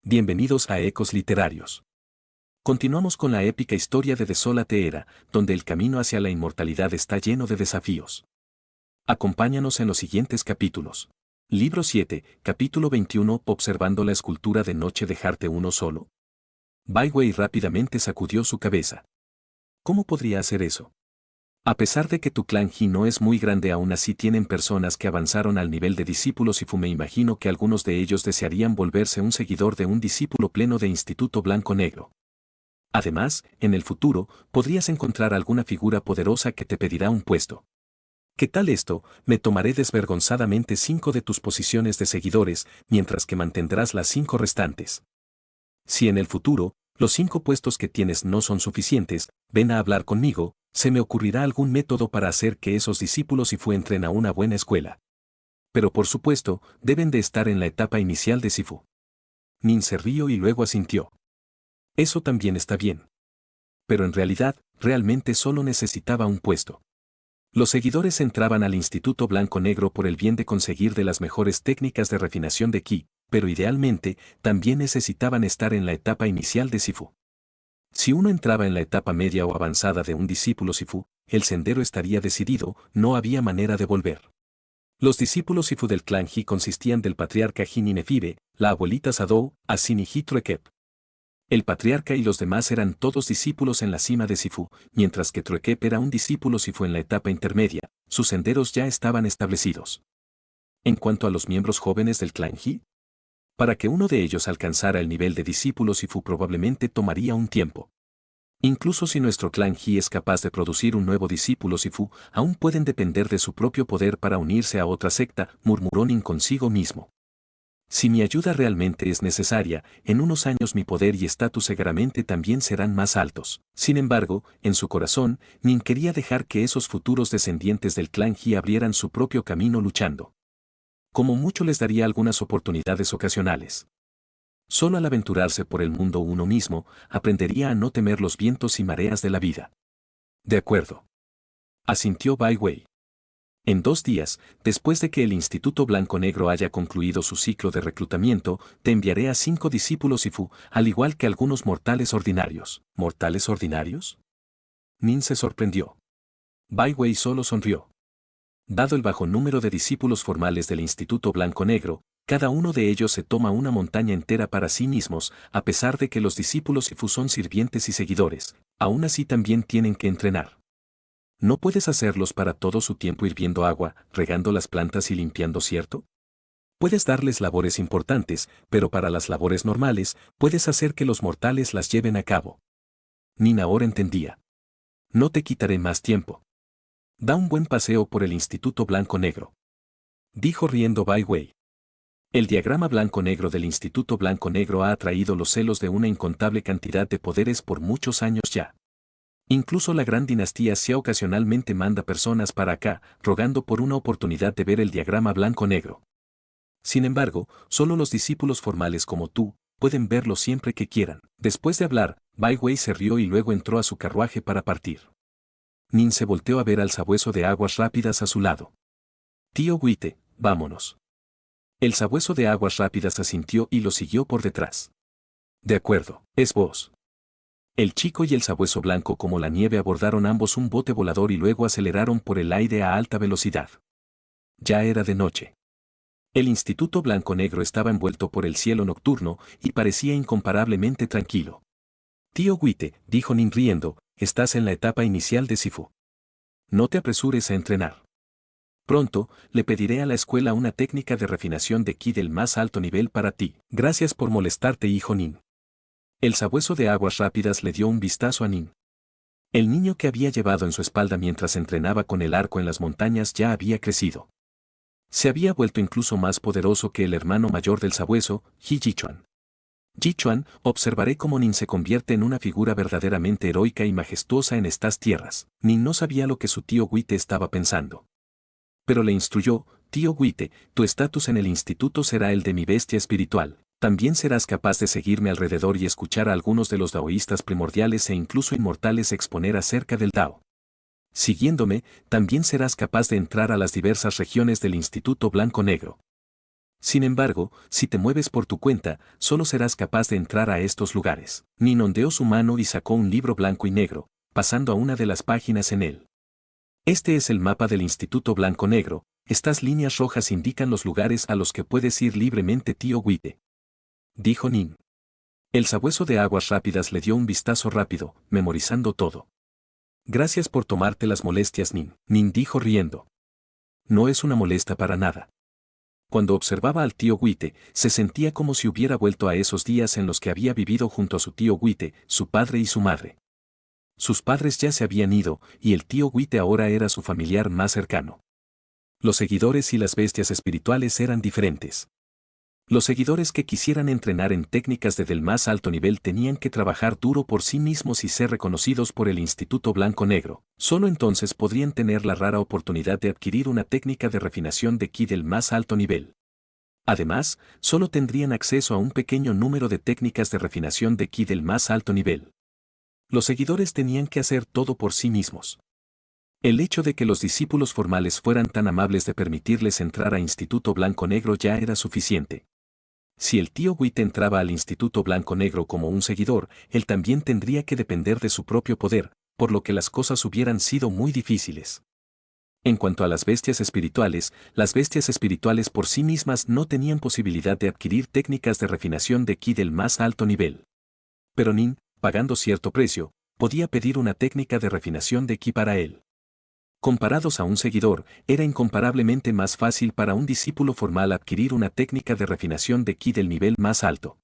Bienvenidos a Ecos Literarios. Continuamos con la épica historia de Desolate Era, donde el camino hacia la inmortalidad está lleno de desafíos. Acompáñanos en los siguientes capítulos. Libro 7, capítulo 21, observando la escultura de noche dejarte uno solo. Baiwei rápidamente sacudió su cabeza. ¿Cómo podría hacer eso? A pesar de que tu clan Ji no es muy grande, aún así tienen personas que avanzaron al nivel de discípulos y me imagino que algunos de ellos desearían volverse un seguidor de un discípulo pleno de Instituto Blanco Negro. Además, en el futuro, podrías encontrar alguna figura poderosa que te pedirá un puesto. ¿Qué tal esto? Me tomaré desvergonzadamente 5 de tus posiciones de seguidores, mientras que mantendrás las 5 restantes. Si en el futuro, los 5 puestos que tienes no son suficientes, ven a hablar conmigo, se me ocurrirá algún método para hacer que esos discípulos entren a una buena escuela. Pero por supuesto, deben de estar en la etapa inicial de Sifu. Nin se rió y luego asintió. Eso también está bien. Pero en realidad, realmente solo necesitaba un puesto. Los seguidores entraban al Instituto Blanco Negro por el bien de conseguir de las mejores técnicas de refinación de Ki, pero idealmente, también necesitaban estar en la etapa inicial de Sifu. Si uno entraba en la etapa media o avanzada de un discípulo Sifu, el sendero estaría decidido, no había manera de volver. Los discípulos Sifu del clan Ji consistían del patriarca Jin y Nefibe, la abuelita Sadou, Asin y Truekep. El patriarca y los demás eran todos discípulos en la cima de Sifu, mientras que Truekep era un discípulo Sifu en la etapa intermedia, sus senderos ya estaban establecidos. En cuanto a los miembros jóvenes del clan Ji, para que uno de ellos alcanzara el nivel de discípulo Sifu probablemente tomaría un tiempo. Incluso si nuestro clan Ji es capaz de producir un nuevo discípulo Sifu, aún pueden depender de su propio poder para unirse a otra secta, murmuró Nin consigo mismo. Si mi ayuda realmente es necesaria, en unos años mi poder y estatus seguramente también serán más altos. Sin embargo, en su corazón, Nin quería dejar que esos futuros descendientes del clan Ji abrieran su propio camino luchando. Como mucho les daría algunas oportunidades ocasionales. Solo al aventurarse por el mundo uno mismo, aprendería a no temer los vientos y mareas de la vida. De acuerdo. Asintió Bai Wei. En 2 días, después de que el Instituto Blanco Negro haya concluido su ciclo de reclutamiento, te enviaré a 5 discípulos Sifu, al igual que algunos mortales ordinarios. ¿Mortales ordinarios? Nin se sorprendió. Bai Wei solo sonrió. Dado el bajo número de discípulos formales del Instituto Blanco Negro, cada uno de ellos se toma una montaña entera para sí mismos, a pesar de que los discípulos Sifu son sirvientes y seguidores, aún así también tienen que entrenar. No puedes hacerlos para todo su tiempo hirviendo agua, regando las plantas y limpiando, ¿cierto? Puedes darles labores importantes, pero para las labores normales, puedes hacer que los mortales las lleven a cabo. Nin ahora entendía. No te quitaré más tiempo. Da un buen paseo por el Instituto Blanco Negro. Dijo riendo Bai Wei. El diagrama blanco-negro del Instituto Blanco Negro ha atraído los celos de una incontable cantidad de poderes por muchos años ya. Incluso la gran dinastía Xia ocasionalmente manda personas para acá, rogando por una oportunidad de ver el diagrama blanco-negro. Sin embargo, solo los discípulos formales como tú, pueden verlo siempre que quieran. Después de hablar, Bai Wei se rió y luego entró a su carruaje para partir. Nin se volteó a ver al sabueso de aguas rápidas a su lado. Tío Wite, vámonos. El sabueso de aguas rápidas asintió y lo siguió por detrás. De acuerdo, es vos. El chico y el sabueso blanco como la nieve abordaron ambos un bote volador y luego aceleraron por el aire a alta velocidad. Ya era de noche. El Instituto Blanco Negro estaba envuelto por el cielo nocturno y parecía incomparablemente tranquilo. Tío Wite, dijo Nin riendo, estás en la etapa inicial de Sifu. No te apresures a entrenar. Pronto, le pediré a la escuela una técnica de refinación de Ki del más alto nivel para ti. Gracias por molestarte, hijo Nin. El sabueso de aguas rápidas le dio un vistazo a Nin. El niño que había llevado en su espalda mientras entrenaba con el arco en las montañas ya había crecido. Se había vuelto incluso más poderoso que el hermano mayor del sabueso, Jichuan. Jichuan, observaré cómo Nin se convierte en una figura verdaderamente heroica y majestuosa en estas tierras. Nin no sabía lo que su tío Wite estaba pensando. Pero le instruyó, tío Wite, tu estatus en el instituto será el de mi bestia espiritual. También serás capaz de seguirme alrededor y escuchar a algunos de los daoístas primordiales e incluso inmortales exponer acerca del Dao. Siguiéndome, también serás capaz de entrar a las diversas regiones del Instituto Blanco Negro. Sin embargo, si te mueves por tu cuenta, solo serás capaz de entrar a estos lugares. Nin ondeó su mano y sacó un libro blanco y negro, pasando a una de las páginas en él. Este es el mapa del Instituto Blanco-Negro. Estas líneas rojas indican los lugares a los que puedes ir libremente, tío Wite, dijo Nin. El sabueso de aguas rápidas le dio un vistazo rápido, memorizando todo. Gracias por tomarte las molestias, Nin. Nin dijo riendo. No es una molestia para nada. Cuando observaba al tío Wite, se sentía como si hubiera vuelto a esos días en los que había vivido junto a su tío Wite, su padre y su madre. Sus padres ya se habían ido, y el tío Wite ahora era su familiar más cercano. Los seguidores y las bestias espirituales eran diferentes. Los seguidores que quisieran entrenar en técnicas del más alto nivel tenían que trabajar duro por sí mismos y ser reconocidos por el Instituto Blanco-Negro. Solo entonces podrían tener la rara oportunidad de adquirir una técnica de refinación de ki del más alto nivel. Además, solo tendrían acceso a un pequeño número de técnicas de refinación de ki del más alto nivel. Los seguidores tenían que hacer todo por sí mismos. El hecho de que los discípulos formales fueran tan amables de permitirles entrar a Instituto Blanco-Negro ya era suficiente. Si el tío Wite entraba al Instituto Blanco-Negro como un seguidor, él también tendría que depender de su propio poder, por lo que las cosas hubieran sido muy difíciles. En cuanto a las bestias espirituales por sí mismas no tenían posibilidad de adquirir técnicas de refinación de ki del más alto nivel. Pero Nin, pagando cierto precio, podía pedir una técnica de refinación de ki para él. Comparados a un seguidor, era incomparablemente más fácil para un discípulo formal adquirir una técnica de refinación de ki del nivel más alto.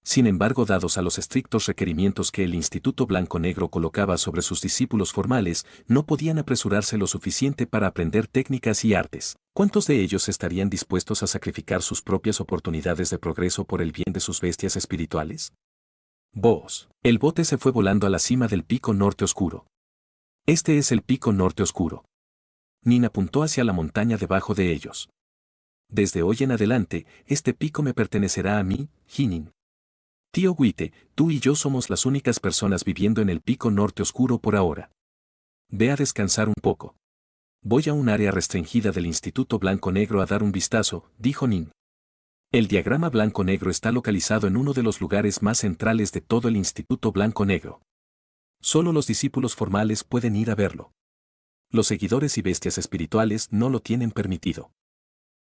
Sin embargo, dados a los estrictos requerimientos que el Instituto Blanco-Negro colocaba sobre sus discípulos formales, no podían apresurarse lo suficiente para aprender técnicas y artes. ¿Cuántos de ellos estarían dispuestos a sacrificar sus propias oportunidades de progreso por el bien de sus bestias espirituales? Vos. El bote se fue volando a la cima del pico norte oscuro. Este es el pico norte oscuro. Nin apuntó hacia la montaña debajo de ellos. Desde hoy en adelante, este pico me pertenecerá a mí, Nin. Tío Wite, tú y yo somos las únicas personas viviendo en el pico norte oscuro por ahora. Ve a descansar un poco. Voy a un área restringida del Instituto Blanco-Negro a dar un vistazo, dijo Nin. El diagrama blanco-negro está localizado en uno de los lugares más centrales de todo el Instituto Blanco-Negro. Solo los discípulos formales pueden ir a verlo. Los seguidores y bestias espirituales no lo tienen permitido.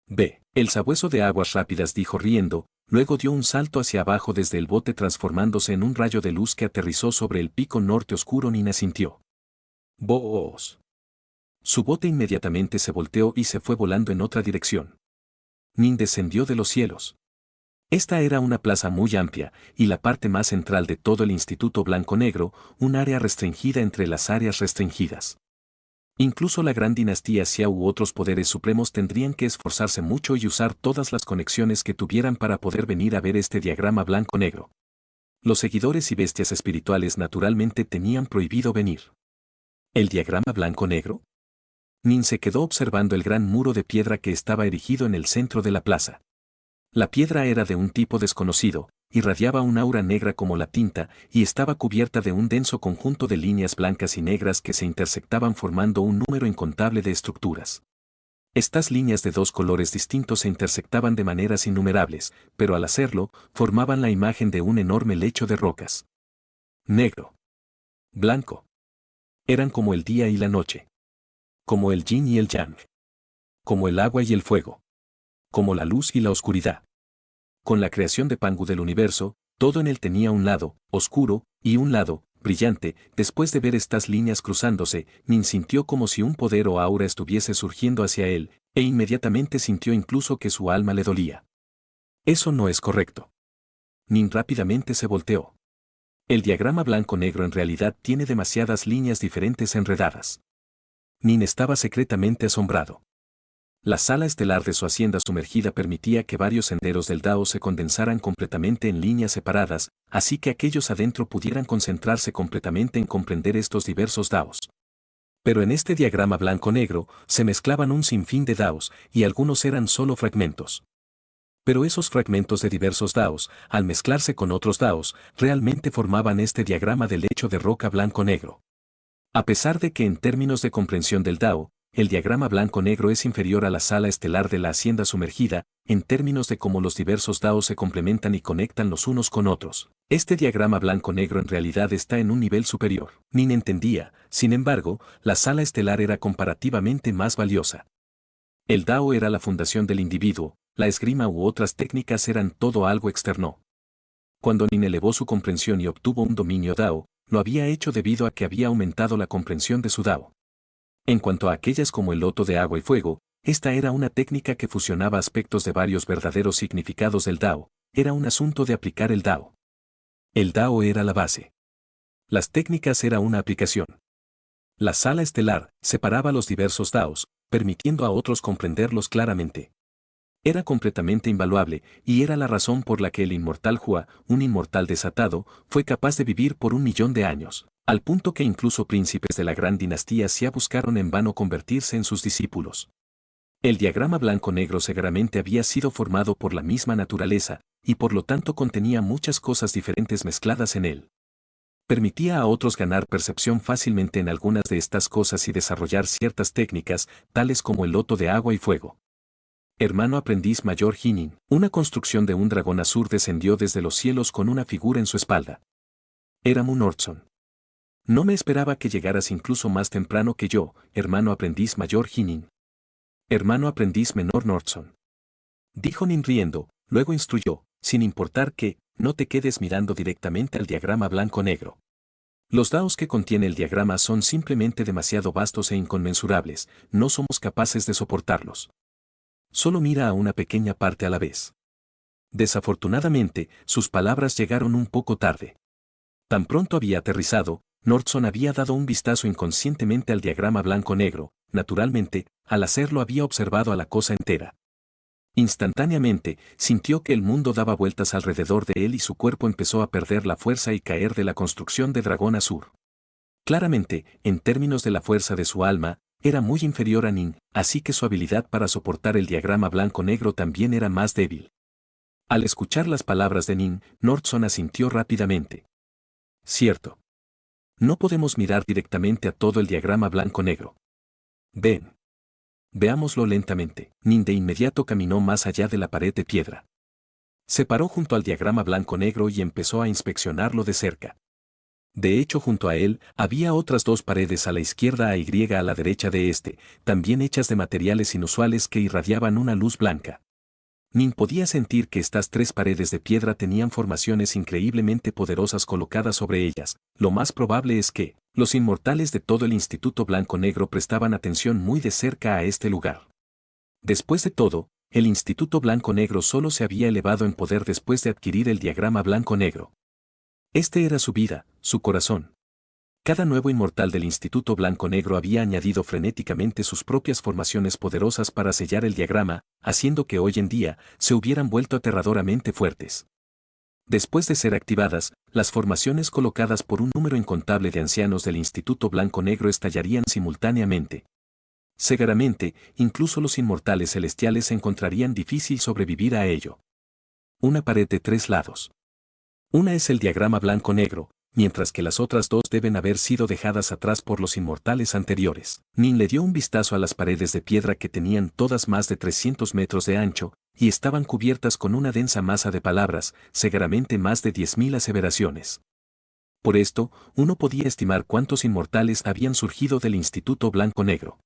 Ve, el sabueso de aguas rápidas dijo riendo, luego dio un salto hacia abajo desde el bote transformándose en un rayo de luz que aterrizó sobre el pico norte oscuro. Nin asintió. ¡Vos! Su bote inmediatamente se volteó y se fue volando en otra dirección. Nin descendió de los cielos. Esta era una plaza muy amplia, y la parte más central de todo el Instituto Blanco-Negro, un área restringida entre las áreas restringidas. Incluso la gran dinastía Xia u otros poderes supremos tendrían que esforzarse mucho y usar todas las conexiones que tuvieran para poder venir a ver este diagrama blanco-negro. Los seguidores y bestias espirituales naturalmente tenían prohibido venir. ¿El diagrama blanco-negro? Nin se quedó observando el gran muro de piedra que estaba erigido en el centro de la plaza. La piedra era de un tipo desconocido, irradiaba un aura negra como la tinta y estaba cubierta de un denso conjunto de líneas blancas y negras que se intersectaban formando un número incontable de estructuras. Estas líneas de dos colores distintos se intersectaban de maneras innumerables, pero al hacerlo, formaban la imagen de un enorme lecho de rocas. Negro. Blanco. Eran como el día y la noche. Como el yin y el yang. Como el agua y el fuego. Como la luz y la oscuridad. Con la creación de Pangu del universo, todo en él tenía un lado, oscuro, y un lado, brillante. Después de ver estas líneas cruzándose, Nin sintió como si un poder o aura estuviese surgiendo hacia él, e inmediatamente sintió incluso que su alma le dolía. Eso no es correcto. Nin rápidamente se volteó. El diagrama blanco-negro en realidad tiene demasiadas líneas diferentes enredadas. Nin estaba secretamente asombrado. La sala estelar de su hacienda sumergida permitía que varios senderos del Dao se condensaran completamente en líneas separadas, así que aquellos adentro pudieran concentrarse completamente en comprender estos diversos Daos. Pero en este diagrama blanco-negro se mezclaban un sinfín de Daos, y algunos eran solo fragmentos. Pero esos fragmentos de diversos Daos, al mezclarse con otros Daos, realmente formaban este diagrama del lecho de roca blanco-negro. A pesar de que en términos de comprensión del Dao, el diagrama blanco-negro es inferior a la sala estelar de la hacienda sumergida, en términos de cómo los diversos daos se complementan y conectan los unos con otros. Este diagrama blanco-negro en realidad está en un nivel superior. Nin entendía, sin embargo, la sala estelar era comparativamente más valiosa. El dao era la fundación del individuo, la esgrima u otras técnicas eran todo algo externo. Cuando Nin elevó su comprensión y obtuvo un dominio dao, lo había hecho debido a que había aumentado la comprensión de su dao. En cuanto a aquellas como el loto de agua y fuego, esta era una técnica que fusionaba aspectos de varios verdaderos significados del dao, era un asunto de aplicar el dao. El dao era la base. Las técnicas era una aplicación. La sala estelar separaba los diversos daos, permitiendo a otros comprenderlos claramente. Era completamente invaluable, y era la razón por la que el inmortal Hua, un inmortal desatado, fue capaz de vivir por 1.000.000 de años, al punto que incluso príncipes de la gran dinastía Xia buscaron en vano convertirse en sus discípulos. El diagrama blanco-negro seguramente había sido formado por la misma naturaleza, y por lo tanto contenía muchas cosas diferentes mezcladas en él. Permitía a otros ganar percepción fácilmente en algunas de estas cosas y desarrollar ciertas técnicas, tales como el loto de agua y fuego. Hermano aprendiz mayor Hinin, una construcción de un dragón azul descendió desde los cielos con una figura en su espalda. Era Mu Nordson. No me esperaba que llegaras incluso más temprano que yo, hermano aprendiz mayor Hinin. Hermano aprendiz menor Nordson. Dijo Nin riendo, luego instruyó, sin importar que, no te quedes mirando directamente al diagrama blanco-negro. Los daos que contiene el diagrama son simplemente demasiado vastos e inconmensurables, no somos capaces de soportarlos. Solo mira a una pequeña parte a la vez. Desafortunadamente, sus palabras llegaron un poco tarde. Tan pronto había aterrizado, Nordson había dado un vistazo inconscientemente al diagrama blanco-negro, naturalmente, al hacerlo había observado a la cosa entera. Instantáneamente, sintió que el mundo daba vueltas alrededor de él y su cuerpo empezó a perder la fuerza y caer de la construcción de Dragón Azur. Claramente, en términos de la fuerza de su alma, era muy inferior a Nin, así que su habilidad para soportar el diagrama blanco-negro también era más débil. Al escuchar las palabras de Nin, Nordson asintió rápidamente. Cierto. No podemos mirar directamente a todo el diagrama blanco-negro. Ven. Veámoslo lentamente. Nin de inmediato caminó más allá de la pared de piedra. Se paró junto al diagrama blanco-negro y empezó a inspeccionarlo de cerca. De hecho, junto a él, había otras dos paredes a la izquierda y a la derecha de este, también hechas de materiales inusuales que irradiaban una luz blanca. Nin podía sentir que estas tres paredes de piedra tenían formaciones increíblemente poderosas colocadas sobre ellas. Lo más probable es que, los inmortales de todo el Instituto Blanco-Negro prestaban atención muy de cerca a este lugar. Después de todo, el Instituto Blanco-Negro solo se había elevado en poder después de adquirir el diagrama blanco-negro. Este era su vida, su corazón. Cada nuevo inmortal del Instituto Blanco-Negro había añadido frenéticamente sus propias formaciones poderosas para sellar el diagrama, haciendo que hoy en día se hubieran vuelto aterradoramente fuertes. Después de ser activadas, las formaciones colocadas por un número incontable de ancianos del Instituto Blanco-Negro estallarían simultáneamente. Seguramente, incluso los inmortales celestiales encontrarían difícil sobrevivir a ello. Una pared de 3 lados. Una es el diagrama blanco-negro, mientras que las otras dos deben haber sido dejadas atrás por los inmortales anteriores. Nin le dio un vistazo a las paredes de piedra que tenían todas más de 300 metros de ancho, y estaban cubiertas con una densa masa de palabras, seguramente más de 10.000 aseveraciones. Por esto, uno podía estimar cuántos inmortales habían surgido del Instituto Blanco-Negro.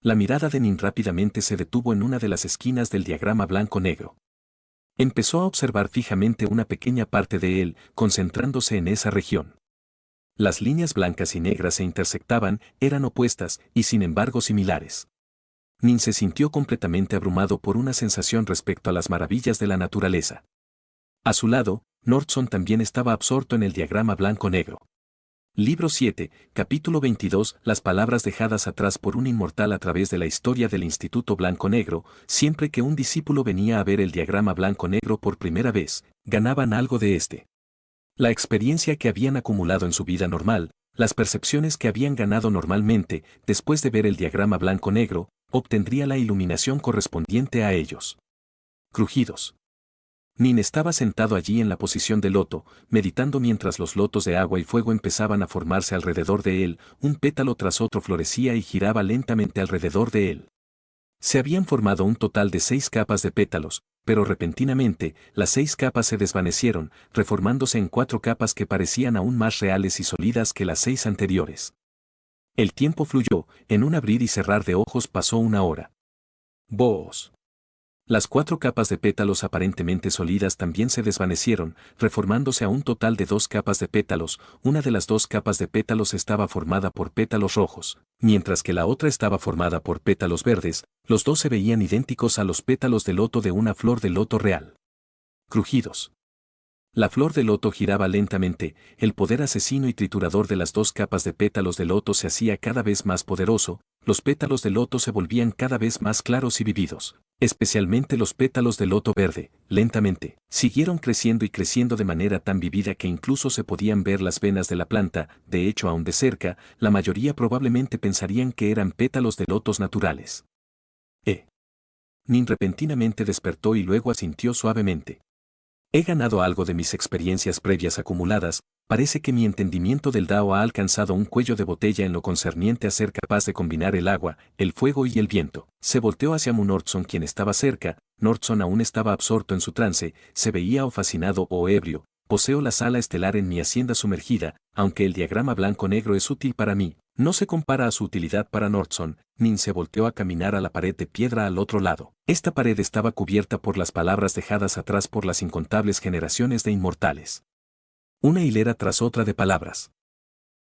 La mirada de Nin rápidamente se detuvo en una de las esquinas del diagrama blanco-negro. Empezó a observar fijamente una pequeña parte de él, concentrándose en esa región. Las líneas blancas y negras se intersectaban, eran opuestas y sin embargo similares. Nin se sintió completamente abrumado por una sensación respecto a las maravillas de la naturaleza. A su lado, Nordson también estaba absorto en el diagrama blanco-negro. Libro 7, capítulo 22, las palabras dejadas atrás por un inmortal a través de la historia del Instituto Blanco-Negro, siempre que un discípulo venía a ver el diagrama blanco-negro por primera vez, ganaban algo de este. La experiencia que habían acumulado en su vida normal, las percepciones que habían ganado normalmente, después de ver el diagrama blanco-negro, obtendría la iluminación correspondiente a ellos. Crujidos. Nin estaba sentado allí en la posición de loto, meditando mientras los lotos de agua y fuego empezaban a formarse alrededor de él, un pétalo tras otro florecía y giraba lentamente alrededor de él. Se habían formado un total de 6 capas de pétalos, pero repentinamente, las 6 capas se desvanecieron, reformándose en 4 capas que parecían aún más reales y sólidas que las 6 anteriores. El tiempo fluyó, en un abrir y cerrar de ojos pasó una hora. Boos. Las 4 capas de pétalos aparentemente sólidas también se desvanecieron, reformándose a un total de 2 capas de pétalos. Una de las 2 capas de pétalos estaba formada por pétalos rojos, mientras que la otra estaba formada por pétalos verdes. Los dos se veían idénticos a los pétalos de loto de una flor de loto real. Crujidos. La flor de loto giraba lentamente, el poder asesino y triturador de las 2 capas de pétalos de loto se hacía cada vez más poderoso, los pétalos de loto se volvían cada vez más claros y vividos, especialmente los pétalos de loto verde, lentamente, siguieron creciendo y creciendo de manera tan vivida que incluso se podían ver las venas de la planta, de hecho aún de cerca, la mayoría probablemente pensarían que eran pétalos de lotos naturales. Nin repentinamente despertó y luego asintió suavemente. He ganado algo de mis experiencias previas acumuladas, parece que mi entendimiento del Dao ha alcanzado un cuello de botella en lo concerniente a ser capaz de combinar el agua, el fuego y el viento. Se volteó hacia Mu Nordson quien estaba cerca. Nordson aún estaba absorto en su trance, se veía o fascinado o ebrio. Poseo la sala estelar en mi hacienda sumergida, aunque el diagrama blanco-negro es útil para mí, no se compara a su utilidad para Nordson. Nin se volteó a caminar a la pared de piedra al otro lado. Esta pared estaba cubierta por las palabras dejadas atrás por las incontables generaciones de inmortales. Una hilera tras otra de palabras.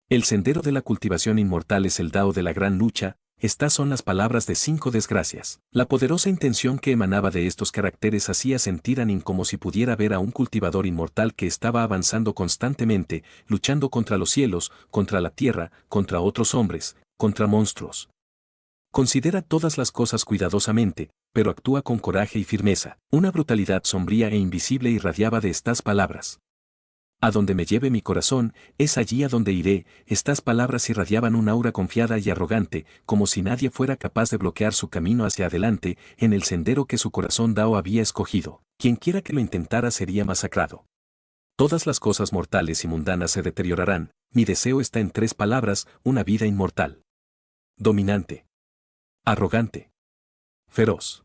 El sendero de la cultivación inmortal es el Dao de la gran lucha. Estas son las palabras de 5 desgracias. La poderosa intención que emanaba de estos caracteres hacía sentir a Nin como si pudiera ver a un cultivador inmortal que estaba avanzando constantemente, luchando contra los cielos, contra la tierra, contra otros hombres, contra monstruos. Considera todas las cosas cuidadosamente, pero actúa con coraje y firmeza. Una brutalidad sombría e invisible irradiaba de estas palabras. A donde me lleve mi corazón, es allí a donde iré. Estas palabras irradiaban un aura confiada y arrogante, como si nadie fuera capaz de bloquear su camino hacia adelante, en el sendero que su corazón Dao había escogido. Quienquiera que lo intentara sería masacrado. Todas las cosas mortales y mundanas se deteriorarán. Mi deseo está en 3 palabras, una vida inmortal. Dominante. Arrogante. Feroz.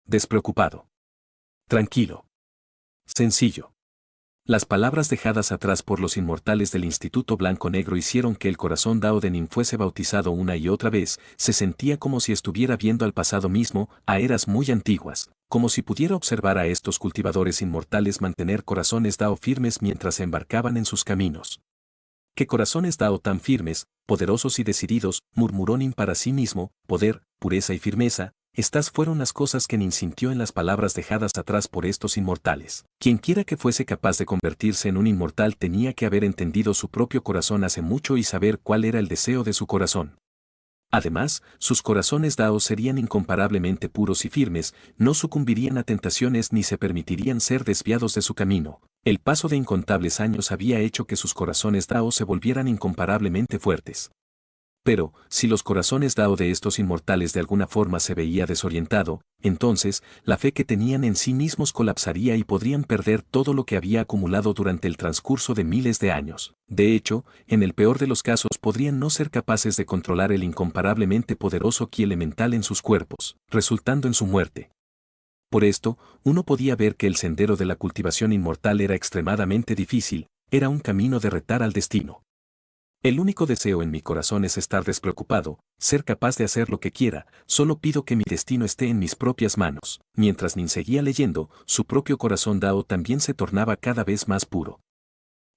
Despreocupado. Tranquilo. Sencillo. Las palabras dejadas atrás por los inmortales del Instituto Blanco-Negro hicieron que el corazón Dao de Nin fuese bautizado una y otra vez. Se sentía como si estuviera viendo al pasado mismo, a eras muy antiguas, como si pudiera observar a estos cultivadores inmortales mantener corazones Dao firmes mientras se embarcaban en sus caminos. ¡Qué corazones Dao tan firmes, poderosos y decididos!, murmuró Nin para sí mismo. Poder, pureza y firmeza, estas fueron las cosas que Nin sintió en las palabras dejadas atrás por estos inmortales. Quienquiera que fuese capaz de convertirse en un inmortal tenía que haber entendido su propio corazón hace mucho y saber cuál era el deseo de su corazón. Además, sus corazones Dao serían incomparablemente puros y firmes, no sucumbirían a tentaciones ni se permitirían ser desviados de su camino. El paso de incontables años había hecho que sus corazones Dao se volvieran incomparablemente fuertes. Pero, si los corazones Dao de estos inmortales de alguna forma se veía desorientado, entonces, la fe que tenían en sí mismos colapsaría y podrían perder todo lo que había acumulado durante el transcurso de miles de años. De hecho, en el peor de los casos podrían no ser capaces de controlar el incomparablemente poderoso ki elemental en sus cuerpos, resultando en su muerte. Por esto, uno podía ver que el sendero de la cultivación inmortal era extremadamente difícil, era un camino de retar al destino. El único deseo en mi corazón es estar despreocupado, ser capaz de hacer lo que quiera, solo pido que mi destino esté en mis propias manos. Mientras Nin seguía leyendo, su propio corazón Dao también se tornaba cada vez más puro.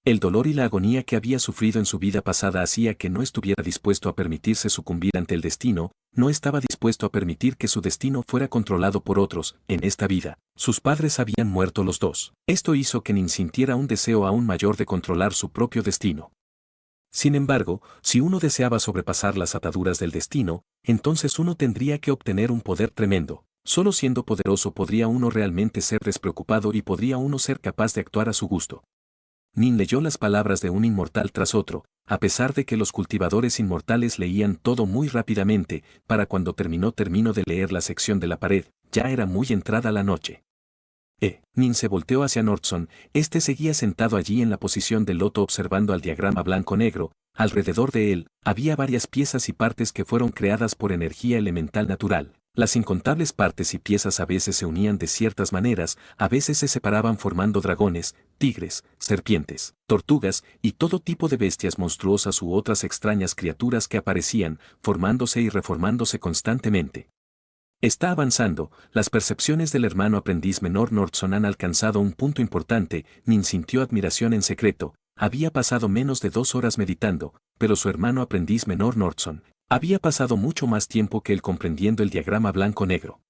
El dolor y la agonía que había sufrido en su vida pasada hacía que no estuviera dispuesto a permitirse sucumbir ante el destino, no estaba dispuesto a permitir que su destino fuera controlado por otros. En esta vida, sus padres habían muerto los dos. Esto hizo que Nin sintiera un deseo aún mayor de controlar su propio destino. Sin embargo, si uno deseaba sobrepasar las ataduras del destino, entonces uno tendría que obtener un poder tremendo. Solo siendo poderoso podría uno realmente ser despreocupado y podría uno ser capaz de actuar a su gusto. Nin leyó las palabras de un inmortal tras otro, a pesar de que los cultivadores inmortales leían todo muy rápidamente. Para cuando terminó de leer la sección de la pared, ya era muy entrada la noche. Nin se volteó hacia Nordson, este seguía sentado allí en la posición del loto observando al diagrama blanco-negro. Alrededor de él, había varias piezas y partes que fueron creadas por energía elemental natural. Las incontables partes y piezas a veces se unían de ciertas maneras, a veces se separaban formando dragones, tigres, serpientes, tortugas y todo tipo de bestias monstruosas u otras extrañas criaturas que aparecían, formándose y reformándose constantemente. Está avanzando, las percepciones del hermano aprendiz menor Nordson han alcanzado un punto importante. Nin sintió admiración en secreto. Había pasado menos de 2 horas meditando, pero su hermano aprendiz menor Nordson había pasado mucho más tiempo que él comprendiendo el diagrama blanco-negro.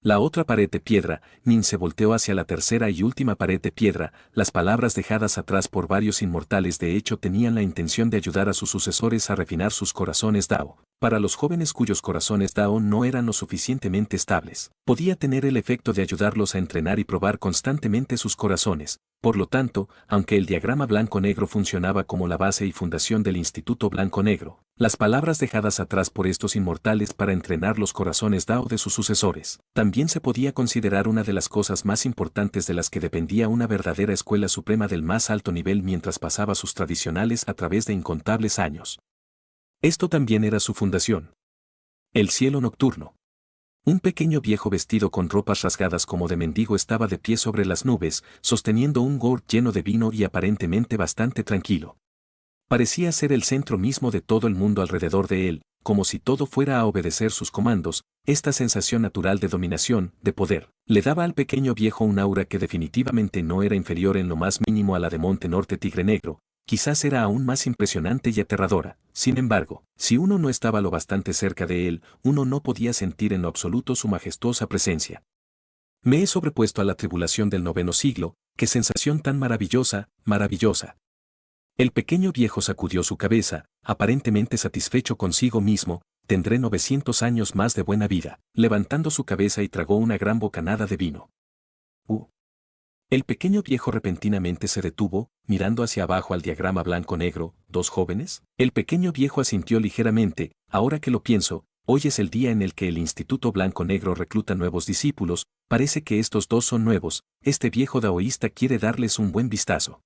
La otra pared de piedra, Nin se volteó hacia la tercera y última pared de piedra. Las palabras dejadas atrás por varios inmortales de hecho tenían la intención de ayudar a sus sucesores a refinar sus corazones Dao. Para los jóvenes cuyos corazones Dao no eran lo suficientemente estables, podía tener el efecto de ayudarlos a entrenar y probar constantemente sus corazones. Por lo tanto, aunque el diagrama blanco-negro funcionaba como la base y fundación del Instituto Blanco-Negro, las palabras dejadas atrás por estos inmortales para entrenar los corazones Dao de sus sucesores, también se podía considerar una de las cosas más importantes de las que dependía una verdadera escuela suprema del más alto nivel mientras pasaba sus tradicionales a través de incontables años. Esto también era su fundación. El cielo nocturno. Un pequeño viejo vestido con ropas rasgadas como de mendigo estaba de pie sobre las nubes, sosteniendo un gourd lleno de vino y aparentemente bastante tranquilo. Parecía ser el centro mismo de todo el mundo alrededor de él, como si todo fuera a obedecer sus comandos. Esta sensación natural de dominación, de poder, le daba al pequeño viejo un aura que definitivamente no era inferior en lo más mínimo a la de Monte Norte Tigre Negro. Quizás era aún más impresionante y aterradora. Sin embargo, si uno no estaba lo bastante cerca de él, uno no podía sentir en lo absoluto su majestuosa presencia. Me he sobrepuesto a la tribulación del 9º siglo, qué sensación tan maravillosa, maravillosa. El pequeño viejo sacudió su cabeza, aparentemente satisfecho consigo mismo. Tendré 900 años más de buena vida, levantando su cabeza y tragó una gran bocanada de vino. El pequeño viejo repentinamente se detuvo, mirando hacia abajo al diagrama blanco-negro. ¿Dos jóvenes? El pequeño viejo asintió ligeramente. Ahora que lo pienso, hoy es el día en el que el Instituto Blanco-Negro recluta nuevos discípulos. Parece que estos dos son nuevos. Este viejo daoísta quiere darles un buen vistazo.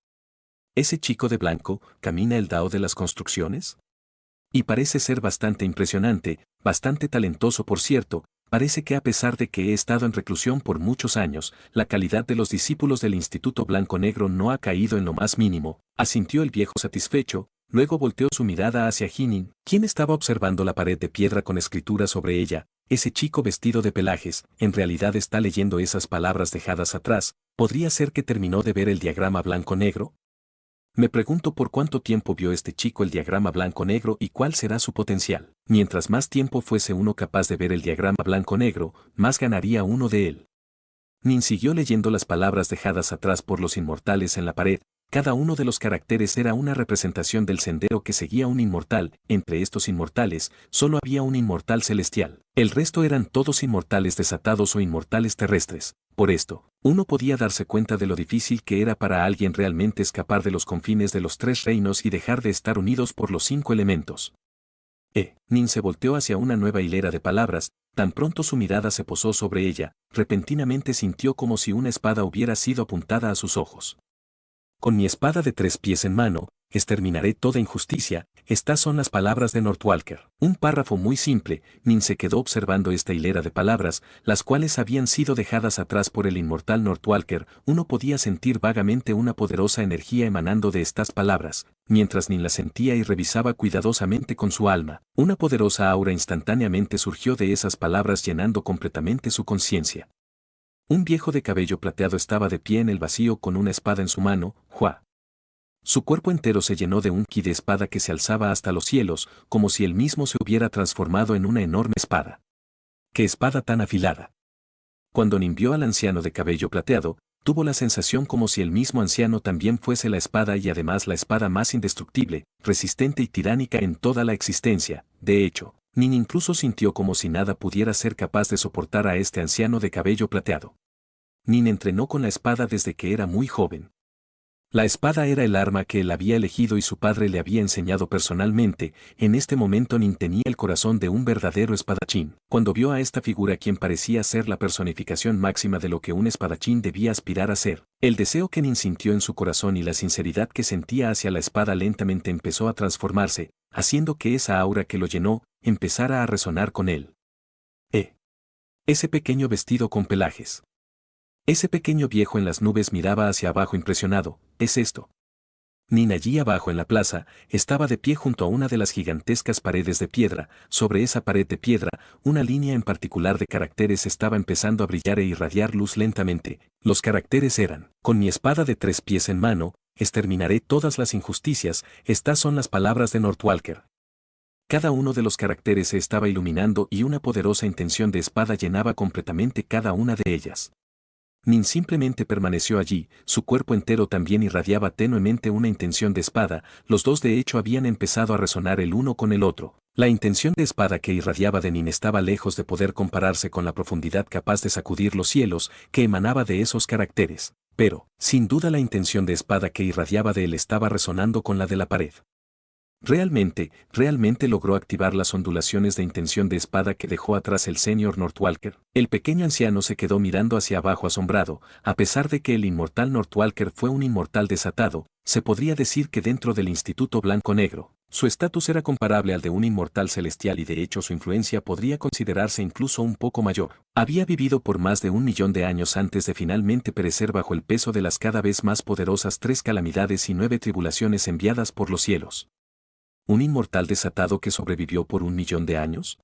¿Ese chico de blanco camina el Dao de las construcciones? Y parece ser bastante impresionante, bastante talentoso por cierto. Parece que a pesar de que he estado en reclusión por muchos años, la calidad de los discípulos del Instituto Blanco-Negro no ha caído en lo más mínimo, asintió el viejo satisfecho. Luego volteó su mirada hacia Jinin, quien estaba observando la pared de piedra con escritura sobre ella. Ese chico vestido de pelajes, en realidad está leyendo esas palabras dejadas atrás. ¿Podría ser que terminó de ver el diagrama blanco-negro? Me pregunto por cuánto tiempo vio este chico el diagrama blanco-negro y cuál será su potencial. Mientras más tiempo fuese uno capaz de ver el diagrama blanco-negro, más ganaría uno de él. Nin siguió leyendo las palabras dejadas atrás por los inmortales en la pared. Cada uno de los caracteres era una representación del sendero que seguía un inmortal. Entre estos inmortales, solo había un inmortal celestial. El resto eran todos inmortales desatados o inmortales terrestres. Por esto, uno podía darse cuenta de lo difícil que era para alguien realmente escapar de los confines de los 3 reinos y dejar de estar unidos por los 5 elementos. Nin se volteó hacia una nueva hilera de palabras. Tan pronto su mirada se posó sobre ella, repentinamente sintió como si una espada hubiera sido apuntada a sus ojos. Con mi espada de 3 pies en mano, exterminaré toda injusticia. Estas son las palabras de Northwalker. Un párrafo muy simple. Nin se quedó observando esta hilera de palabras, las cuales habían sido dejadas atrás por el inmortal Northwalker. Uno podía sentir vagamente una poderosa energía emanando de estas palabras. Mientras Nin las sentía y revisaba cuidadosamente con su alma, una poderosa aura instantáneamente surgió de esas palabras llenando completamente su conciencia. Un viejo de cabello plateado estaba de pie en el vacío con una espada en su mano. ¡Jua! Su cuerpo entero se llenó de un ki de espada que se alzaba hasta los cielos, como si él mismo se hubiera transformado en una enorme espada. ¡Qué espada tan afilada! Cuando Nin vio al anciano de cabello plateado, tuvo la sensación como si el mismo anciano también fuese la espada y además la espada más indestructible, resistente y tiránica en toda la existencia. De hecho, Nin incluso sintió como si nada pudiera ser capaz de soportar a este anciano de cabello plateado. Nin entrenó con la espada desde que era muy joven. La espada era el arma que él había elegido y su padre le había enseñado personalmente. En este momento Nin tenía el corazón de un verdadero espadachín. Cuando vio a esta figura quien parecía ser la personificación máxima de lo que un espadachín debía aspirar a ser, el deseo que Nin sintió en su corazón y la sinceridad que sentía hacia la espada lentamente empezó a transformarse, haciendo que esa aura que lo llenó empezara a resonar con él. Ese pequeño vestido con pelajes. Ese pequeño viejo en las nubes miraba hacia abajo impresionado. ¿Es esto? Nin allí abajo en la plaza, estaba de pie junto a una de las gigantescas paredes de piedra. Sobre esa pared de piedra, una línea en particular de caracteres estaba empezando a brillar e irradiar luz lentamente. Los caracteres eran: con mi espada de 3 pies en mano, exterminaré todas las injusticias. Estas son las palabras de Northwalker. Cada uno de los caracteres se estaba iluminando y una poderosa intención de espada llenaba completamente cada una de ellas. Nin simplemente permaneció allí, su cuerpo entero también irradiaba tenuemente una intención de espada. Los dos de hecho habían empezado a resonar el uno con el otro. La intención de espada que irradiaba de Nin estaba lejos de poder compararse con la profundidad capaz de sacudir los cielos que emanaba de esos caracteres, pero, sin duda la intención de espada que irradiaba de él estaba resonando con la de la pared. Realmente logró activar las ondulaciones de intención de espada que dejó atrás el señor Northwalker. El pequeño anciano se quedó mirando hacia abajo asombrado. A pesar de que el inmortal Northwalker fue un inmortal desatado, se podría decir que dentro del Instituto Blanco-Negro, su estatus era comparable al de un inmortal celestial y de hecho su influencia podría considerarse incluso un poco mayor. Había vivido por más de 1.000.000 de años antes de finalmente perecer bajo el peso de las cada vez más poderosas 3 calamidades y 9 tribulaciones enviadas por los cielos. ¿Un inmortal desatado que sobrevivió por 1.000.000 de años?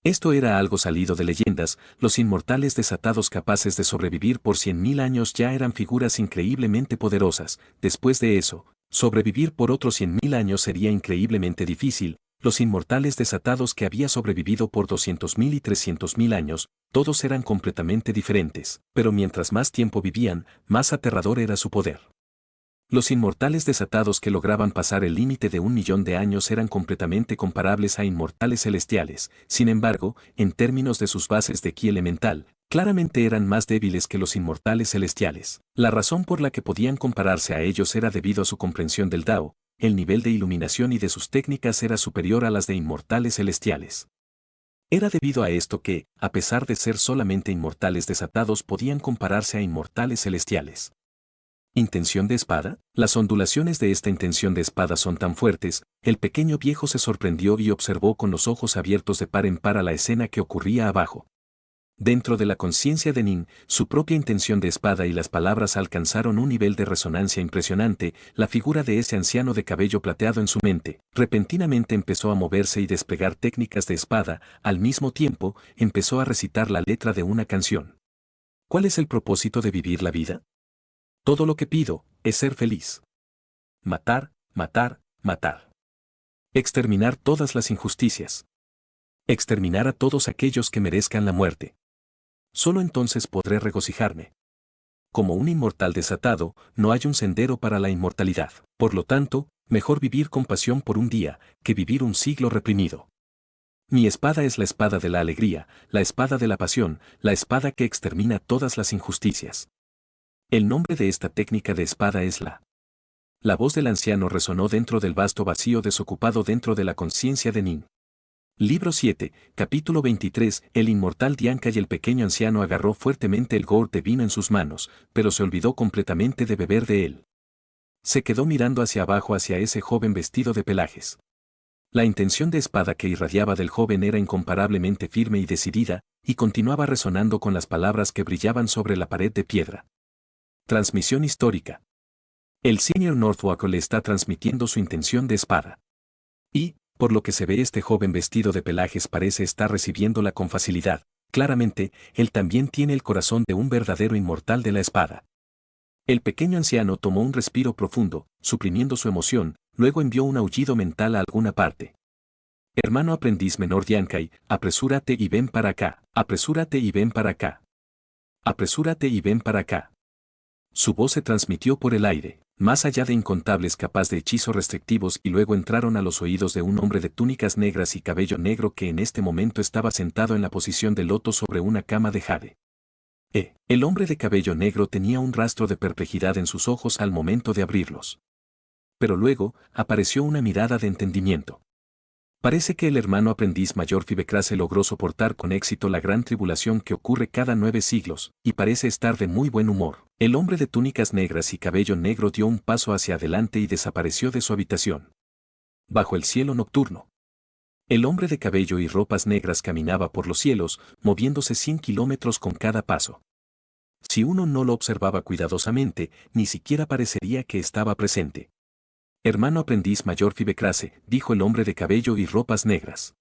Esto era algo salido de leyendas. Los inmortales desatados capaces de sobrevivir por 100.000 años ya eran figuras increíblemente poderosas. Después de eso, sobrevivir por otros 100.000 años sería increíblemente difícil. Los inmortales desatados que había sobrevivido por 200.000 y 300.000 años, todos eran completamente diferentes, pero mientras más tiempo vivían, más aterrador era su poder. Los inmortales desatados que lograban pasar el límite de 1.000.000 de años eran completamente comparables a inmortales celestiales. Sin embargo, en términos de sus bases de ki elemental, claramente eran más débiles que los inmortales celestiales. La razón por la que podían compararse a ellos era debido a su comprensión del Dao. El nivel de iluminación y de sus técnicas era superior a las de inmortales celestiales. Era debido a esto que, a pesar de ser solamente inmortales desatados, podían compararse a inmortales celestiales. ¿Intención de espada? Las ondulaciones de esta intención de espada son tan fuertes. El pequeño viejo se sorprendió y observó con los ojos abiertos de par en par a la escena que ocurría abajo. Dentro de la conciencia de Nin, su propia intención de espada y las palabras alcanzaron un nivel de resonancia impresionante. La figura de ese anciano de cabello plateado en su mente, repentinamente empezó a moverse y desplegar técnicas de espada. Al mismo tiempo, empezó a recitar la letra de una canción. ¿Cuál es el propósito de vivir la vida? Todo lo que pido es ser feliz. Matar, matar, matar. Exterminar todas las injusticias. Exterminar a todos aquellos que merezcan la muerte. Solo entonces podré regocijarme. Como un inmortal desatado, no hay un sendero para la inmortalidad. Por lo tanto, mejor vivir con pasión por un día, que vivir un siglo reprimido. Mi espada es la espada de la alegría, la espada de la pasión, la espada que extermina todas las injusticias. El nombre de esta técnica de espada es la. La voz del anciano resonó dentro del vasto vacío desocupado dentro de la conciencia de Nin. Libro 7, capítulo 23. El inmortal Dianca y el pequeño anciano agarró fuertemente el gourd de vino en sus manos, pero se olvidó completamente de beber de él. Se quedó mirando hacia abajo hacia ese joven vestido de pelajes. La intención de espada que irradiaba del joven era incomparablemente firme y decidida, y continuaba resonando con las palabras que brillaban sobre la pared de piedra. Transmisión histórica. El señor Northwalker le está transmitiendo su intención de espada. Y, por lo que se ve, este joven vestido de pelajes parece estar recibiéndola con facilidad. Claramente, él también tiene el corazón de un verdadero inmortal de la espada. El pequeño anciano tomó un respiro profundo, suprimiendo su emoción, luego envió un aullido mental a alguna parte. Hermano aprendiz menor Diankai, apresúrate y ven para acá, apresúrate y ven para acá. Apresúrate y ven para acá. Su voz se transmitió por el aire, más allá de incontables capas de hechizos restrictivos, y luego entraron a los oídos de un hombre de túnicas negras y cabello negro que en este momento estaba sentado en la posición de loto sobre una cama de jade. El hombre de cabello negro tenía un rastro de perplejidad en sus ojos al momento de abrirlos. Pero luego, apareció una mirada de entendimiento. Parece que el hermano aprendiz mayor Fibecrase logró soportar con éxito la gran tribulación que ocurre cada 9 siglos, y parece estar de muy buen humor. El hombre de túnicas negras y cabello negro dio un paso hacia adelante y desapareció de su habitación. Bajo el cielo nocturno. El hombre de cabello y ropas negras caminaba por los cielos, moviéndose 100 kilómetros con cada paso. Si uno no lo observaba cuidadosamente, ni siquiera parecería que estaba presente. Hermano aprendiz mayor Fibecrase, dijo el hombre de cabello y ropas negras.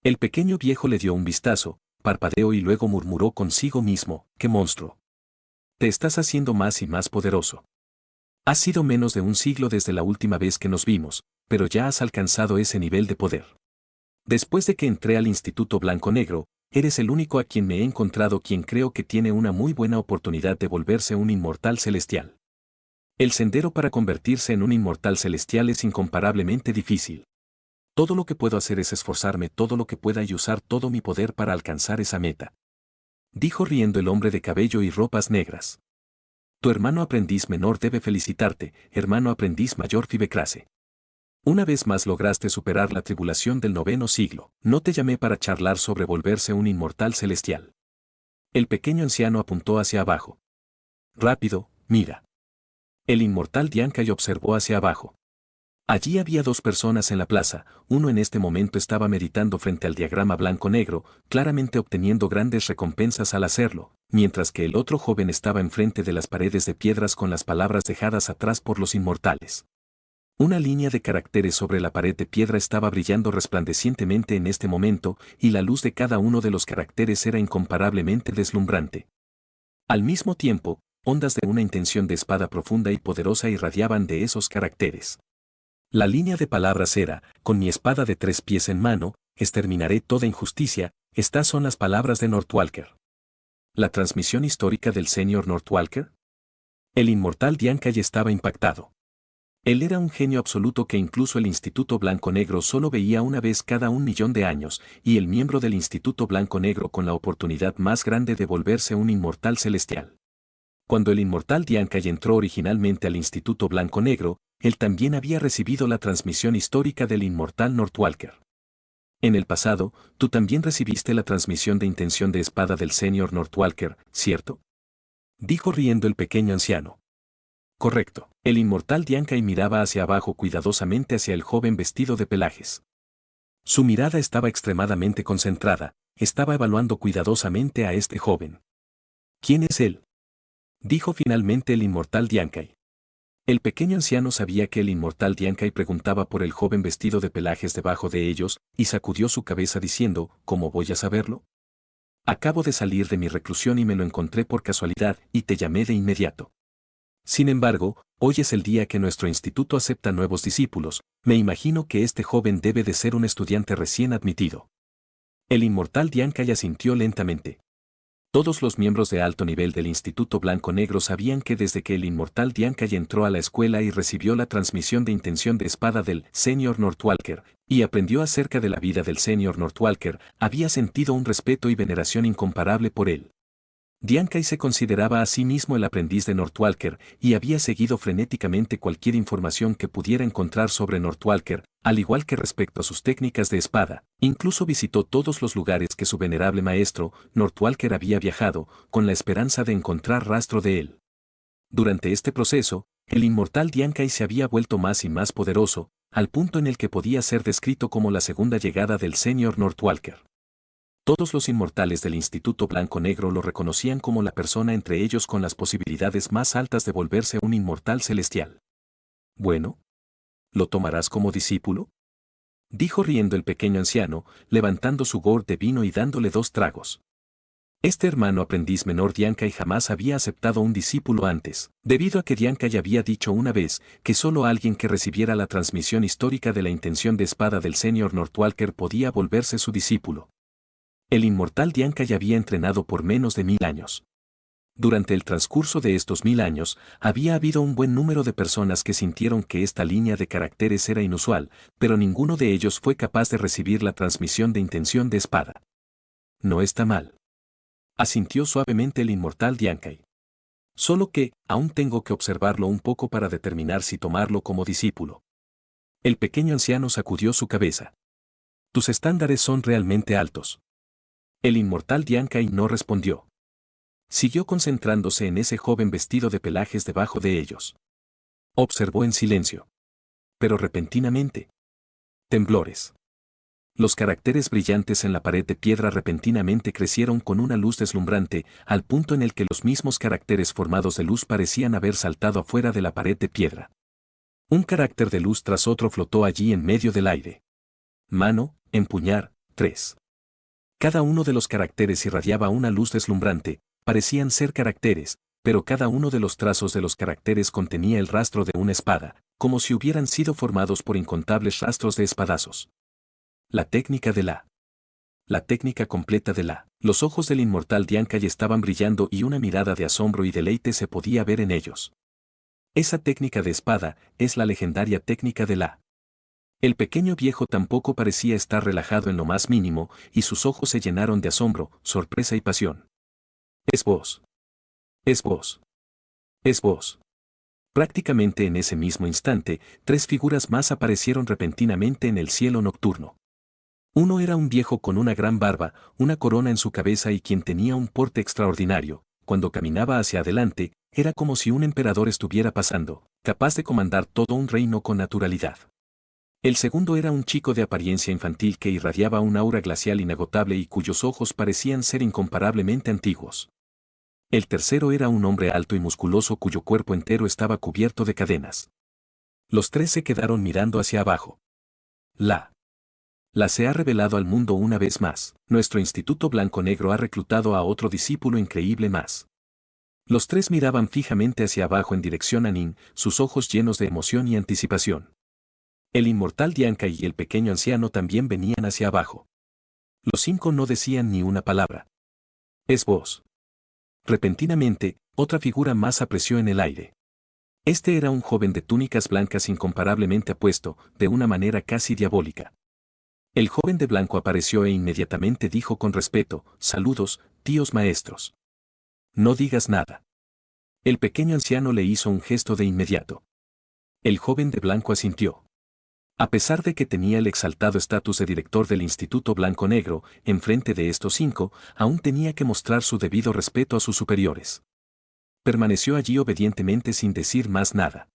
El pequeño viejo le dio un vistazo, parpadeó y luego murmuró consigo mismo, ¡qué monstruo! Te estás haciendo más y más poderoso. Ha sido menos de un siglo desde la última vez que nos vimos, pero ya has alcanzado ese nivel de poder. Después de que entré al Instituto Blanco-Negro, eres el único a quien me he encontrado quien creo que tiene una muy buena oportunidad de volverse un inmortal celestial. El sendero para convertirse en un inmortal celestial es incomparablemente difícil. Todo lo que puedo hacer es esforzarme todo lo que pueda y usar todo mi poder para alcanzar esa meta. Dijo riendo el hombre de cabello y ropas negras. Tu hermano aprendiz menor debe felicitarte, hermano aprendiz mayor Fibecrase. Una vez más lograste superar la tribulación del 9º siglo. No te llamé para charlar sobre volverse un inmortal celestial. El pequeño anciano apuntó hacia abajo. Rápido, mira. El inmortal Diankai observó hacia abajo. Allí había 2 personas en la plaza, uno en este momento estaba meditando frente al diagrama blanco-negro, claramente obteniendo grandes recompensas al hacerlo, mientras que el otro joven estaba enfrente de las paredes de piedras con las palabras dejadas atrás por los inmortales. Una línea de caracteres sobre la pared de piedra estaba brillando resplandecientemente en este momento, y la luz de cada uno de los caracteres era incomparablemente deslumbrante. Al mismo tiempo, ondas de una intención de espada profunda y poderosa irradiaban de esos caracteres. La línea de palabras era, con mi espada de 3 pies en mano, exterminaré toda injusticia, estas son las palabras de Northwalker. ¿La transmisión histórica del señor Northwalker? El inmortal Diankai estaba impactado. Él era un genio absoluto que incluso el Instituto Blanco-Negro solo veía una vez cada 1.000.000 de años, y el miembro del Instituto Blanco-Negro con la oportunidad más grande de volverse un inmortal celestial. Cuando el inmortal Diankai entró originalmente al Instituto Blanco-Negro, él también había recibido la transmisión histórica del inmortal Northwalker. En el pasado, tú también recibiste la transmisión de intención de espada del señor Northwalker, ¿cierto? Dijo riendo el pequeño anciano. Correcto. El inmortal Diankai miraba hacia abajo cuidadosamente hacia el joven vestido de pelajes. Su mirada estaba extremadamente concentrada, estaba evaluando cuidadosamente a este joven. ¿Quién es él? Dijo finalmente el inmortal Diankai. El pequeño anciano sabía que el inmortal Diankai preguntaba por el joven vestido de pelajes debajo de ellos, y sacudió su cabeza diciendo, ¿cómo voy a saberlo? Acabo de salir de mi reclusión y me lo encontré por casualidad, y te llamé de inmediato. Sin embargo, hoy es el día que nuestro instituto acepta nuevos discípulos, me imagino que este joven debe de ser un estudiante recién admitido. El inmortal Diankai asintió lentamente. Todos los miembros de alto nivel del Instituto Blanco-Negro sabían que desde que el inmortal Diankai entró a la escuela y recibió la transmisión de intención de espada del señor Northwalker, y aprendió acerca de la vida del señor Northwalker, había sentido un respeto y veneración incomparable por él. Diankai se consideraba a sí mismo el aprendiz de Northwalker y había seguido frenéticamente cualquier información que pudiera encontrar sobre Northwalker, al igual que respecto a sus técnicas de espada. Incluso visitó todos los lugares que su venerable maestro, Northwalker, había viajado, con la esperanza de encontrar rastro de él. Durante este proceso, el inmortal Diankai se había vuelto más y más poderoso, al punto en el que podía ser descrito como la segunda llegada del señor Northwalker. Todos los inmortales del Instituto Blanco-Negro lo reconocían como la persona entre ellos con las posibilidades más altas de volverse un inmortal celestial. Bueno, ¿lo tomarás como discípulo? Dijo riendo el pequeño anciano, levantando su gourd de vino y dándole 2 tragos. Este hermano aprendiz menor Diankai jamás había aceptado un discípulo antes, debido a que Diankai había dicho una vez que solo alguien que recibiera la transmisión histórica de la intención de espada del señor Northwalker podía volverse su discípulo. El inmortal Diankai había entrenado por menos de 1000 años. Durante el transcurso de estos 1000 años, había habido un buen número de personas que sintieron que esta línea de caracteres era inusual, pero ninguno de ellos fue capaz de recibir la transmisión de intención de espada. No está mal. Asintió suavemente el inmortal Diankai. Solo que, aún tengo que observarlo un poco para determinar si tomarlo como discípulo. El pequeño anciano sacudió su cabeza. Tus estándares son realmente altos. El inmortal Diankai no respondió. Siguió concentrándose en ese joven vestido de pelajes debajo de ellos. Observó en silencio. Pero repentinamente. Temblores. Los caracteres brillantes en la pared de piedra repentinamente crecieron con una luz deslumbrante, al punto en el que los mismos caracteres formados de luz parecían haber saltado afuera de la pared de piedra. Un carácter de luz tras otro flotó allí en medio del aire. Mano, empuñar, 3. Cada uno de los caracteres irradiaba una luz deslumbrante, parecían ser caracteres, pero cada uno de los trazos de los caracteres contenía el rastro de una espada, como si hubieran sido formados por incontables rastros de espadazos. La técnica de la técnica completa de los ojos del inmortal Diankai estaban brillando y una mirada de asombro y deleite se podía ver en ellos. Esa técnica de espada es la legendaria técnica de El pequeño viejo tampoco parecía estar relajado en lo más mínimo, y sus ojos se llenaron de asombro, sorpresa y pasión. Es vos. Es vos. Es vos. Prácticamente en ese mismo instante, 3 figuras más aparecieron repentinamente en el cielo nocturno. Uno era un viejo con una gran barba, una corona en su cabeza y quien tenía un porte extraordinario. Cuando caminaba hacia adelante, era como si un emperador estuviera pasando, capaz de comandar todo un reino con naturalidad. El segundo era un chico de apariencia infantil que irradiaba un aura glacial inagotable y cuyos ojos parecían ser incomparablemente antiguos. El tercero era un hombre alto y musculoso cuyo cuerpo entero estaba cubierto de cadenas. Los 3 se quedaron mirando hacia abajo. La se ha revelado al mundo una vez más. Nuestro Instituto Blanco-Negro ha reclutado a otro discípulo increíble más. Los 3 miraban fijamente hacia abajo en dirección a Nin, sus ojos llenos de emoción y anticipación. El inmortal Diankai y el pequeño anciano también venían hacia abajo. Los 5 no decían ni una palabra. Es vos. Repentinamente, otra figura más apareció en el aire. Este era un joven de túnicas blancas incomparablemente apuesto, de una manera casi diabólica. El joven de blanco apareció e inmediatamente dijo con respeto, saludos, tíos maestros. No digas nada. El pequeño anciano le hizo un gesto de inmediato. El joven de blanco asintió. A pesar de que tenía el exaltado estatus de director del Instituto Blanco-Negro, enfrente de estos 5, aún tenía que mostrar su debido respeto a sus superiores. Permaneció allí obedientemente sin decir más nada.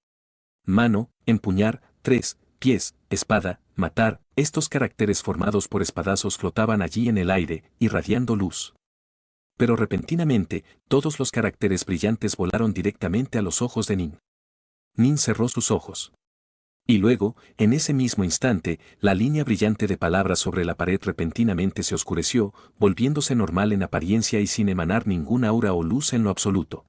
Mano, empuñar, 3, pies, espada, matar, estos caracteres formados por espadazos flotaban allí en el aire, irradiando luz. Pero repentinamente, todos los caracteres brillantes volaron directamente a los ojos de Nin. Nin cerró sus ojos. Y luego, en ese mismo instante, la línea brillante de palabras sobre la pared repentinamente se oscureció, volviéndose normal en apariencia y sin emanar ninguna aura o luz en lo absoluto.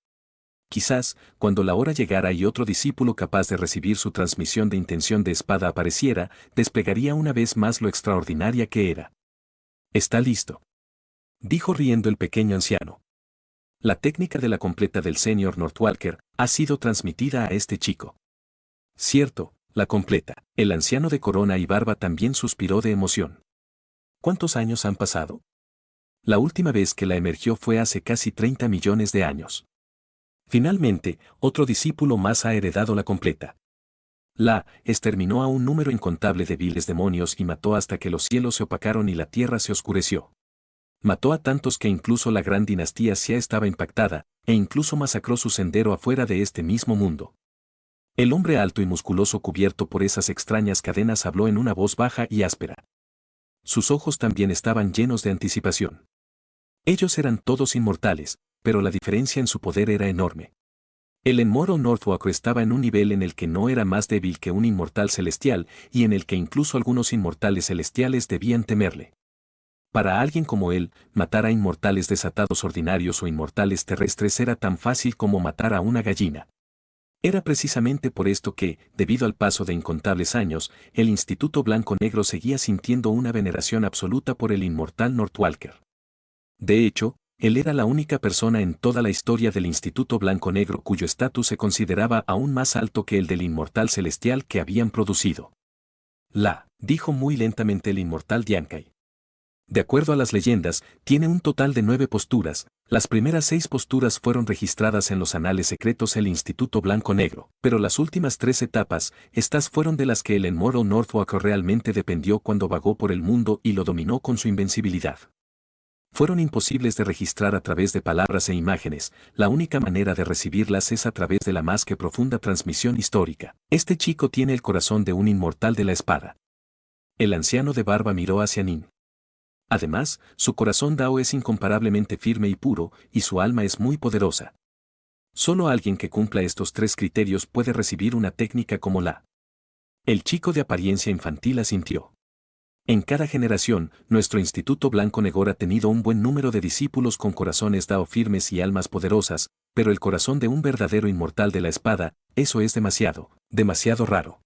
Quizás, cuando la hora llegara y otro discípulo capaz de recibir su transmisión de intención de espada apareciera, desplegaría una vez más lo extraordinaria que era. «Está listo», dijo riendo el pequeño anciano. La técnica de la completa del señor Northwalker ha sido transmitida a este chico. Cierto, la completa. El anciano de corona y barba también suspiró de emoción. ¿Cuántos años han pasado? La última vez que la emergió fue hace casi 30 millones de años. Finalmente, otro discípulo más ha heredado la completa. Exterminó a un número incontable de viles demonios y mató hasta que los cielos se opacaron y la tierra se oscureció. Mató a tantos que incluso la gran dinastía Xia estaba impactada, e incluso masacró su sendero afuera de este mismo mundo. El hombre alto y musculoso cubierto por esas extrañas cadenas habló en una voz baja y áspera. Sus ojos también estaban llenos de anticipación. Ellos eran todos inmortales, pero la diferencia en su poder era enorme. El Enmoro Northwalker estaba en un nivel en el que no era más débil que un inmortal celestial y en el que incluso algunos inmortales celestiales debían temerle. Para alguien como él, matar a inmortales desatados ordinarios o inmortales terrestres era tan fácil como matar a una gallina. Era precisamente por esto que, debido al paso de incontables años, el Instituto Blanco-Negro seguía sintiendo una veneración absoluta por el inmortal Northwalker. De hecho, él era la única persona en toda la historia del Instituto Blanco-Negro cuyo estatus se consideraba aún más alto que el del inmortal celestial que habían producido. Dijo muy lentamente el inmortal Diankai. De acuerdo a las leyendas, tiene un total de 9 posturas. Las primeras 6 posturas fueron registradas en los anales secretos del Instituto Blanco Negro, pero las últimas 3 etapas, estas fueron de las que el Immortal Northwalker realmente dependió cuando vagó por el mundo y lo dominó con su invencibilidad. Fueron imposibles de registrar a través de palabras e imágenes, la única manera de recibirlas es a través de la más que profunda transmisión histórica. Este chico tiene el corazón de un inmortal de la espada. El anciano de barba miró hacia Nin. Además, su corazón Dao es incomparablemente firme y puro, y su alma es muy poderosa. Solo alguien que cumpla estos 3 criterios puede recibir una técnica como la. El chico de apariencia infantil asintió. En cada generación, nuestro Instituto Blanco Negro ha tenido un buen número de discípulos con corazones Dao firmes y almas poderosas, pero el corazón de un verdadero inmortal de la espada, eso es demasiado, demasiado raro.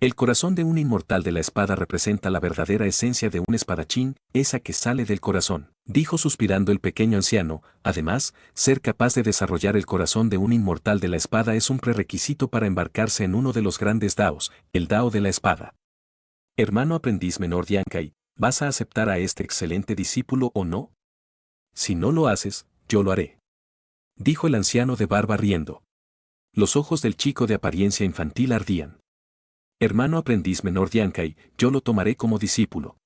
El corazón de un inmortal de la espada representa la verdadera esencia de un espadachín, esa que sale del corazón, dijo suspirando el pequeño anciano. Además, ser capaz de desarrollar el corazón de un inmortal de la espada es un prerequisito para embarcarse en uno de los grandes daos, el dao de la espada. Hermano aprendiz menor Diankai, ¿vas a aceptar a este excelente discípulo o no? Si no lo haces, yo lo haré. Dijo el anciano de barba riendo. Los ojos del chico de apariencia infantil ardían. Hermano aprendiz menor Diankai, yo lo tomaré como discípulo.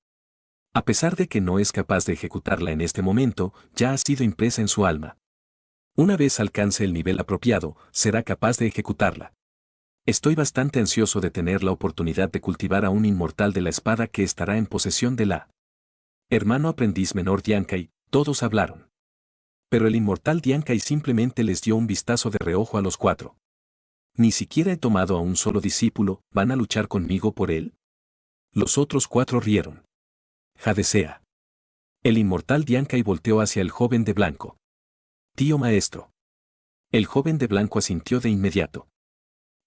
A pesar de que no es capaz de ejecutarla en este momento, ya ha sido impresa en su alma. Una vez alcance el nivel apropiado, será capaz de ejecutarla. Estoy bastante ansioso de tener la oportunidad de cultivar a un inmortal de la espada que estará en posesión de la. Hermano aprendiz menor Diankai, todos hablaron. Pero el inmortal Diankai simplemente les dio un vistazo de reojo a los 4. Ni siquiera he tomado a un solo discípulo, ¿van a luchar conmigo por él? Los otros 4 rieron. Jadesea. El inmortal Diankai volteó hacia el joven de blanco. Tío maestro. El joven de blanco asintió de inmediato.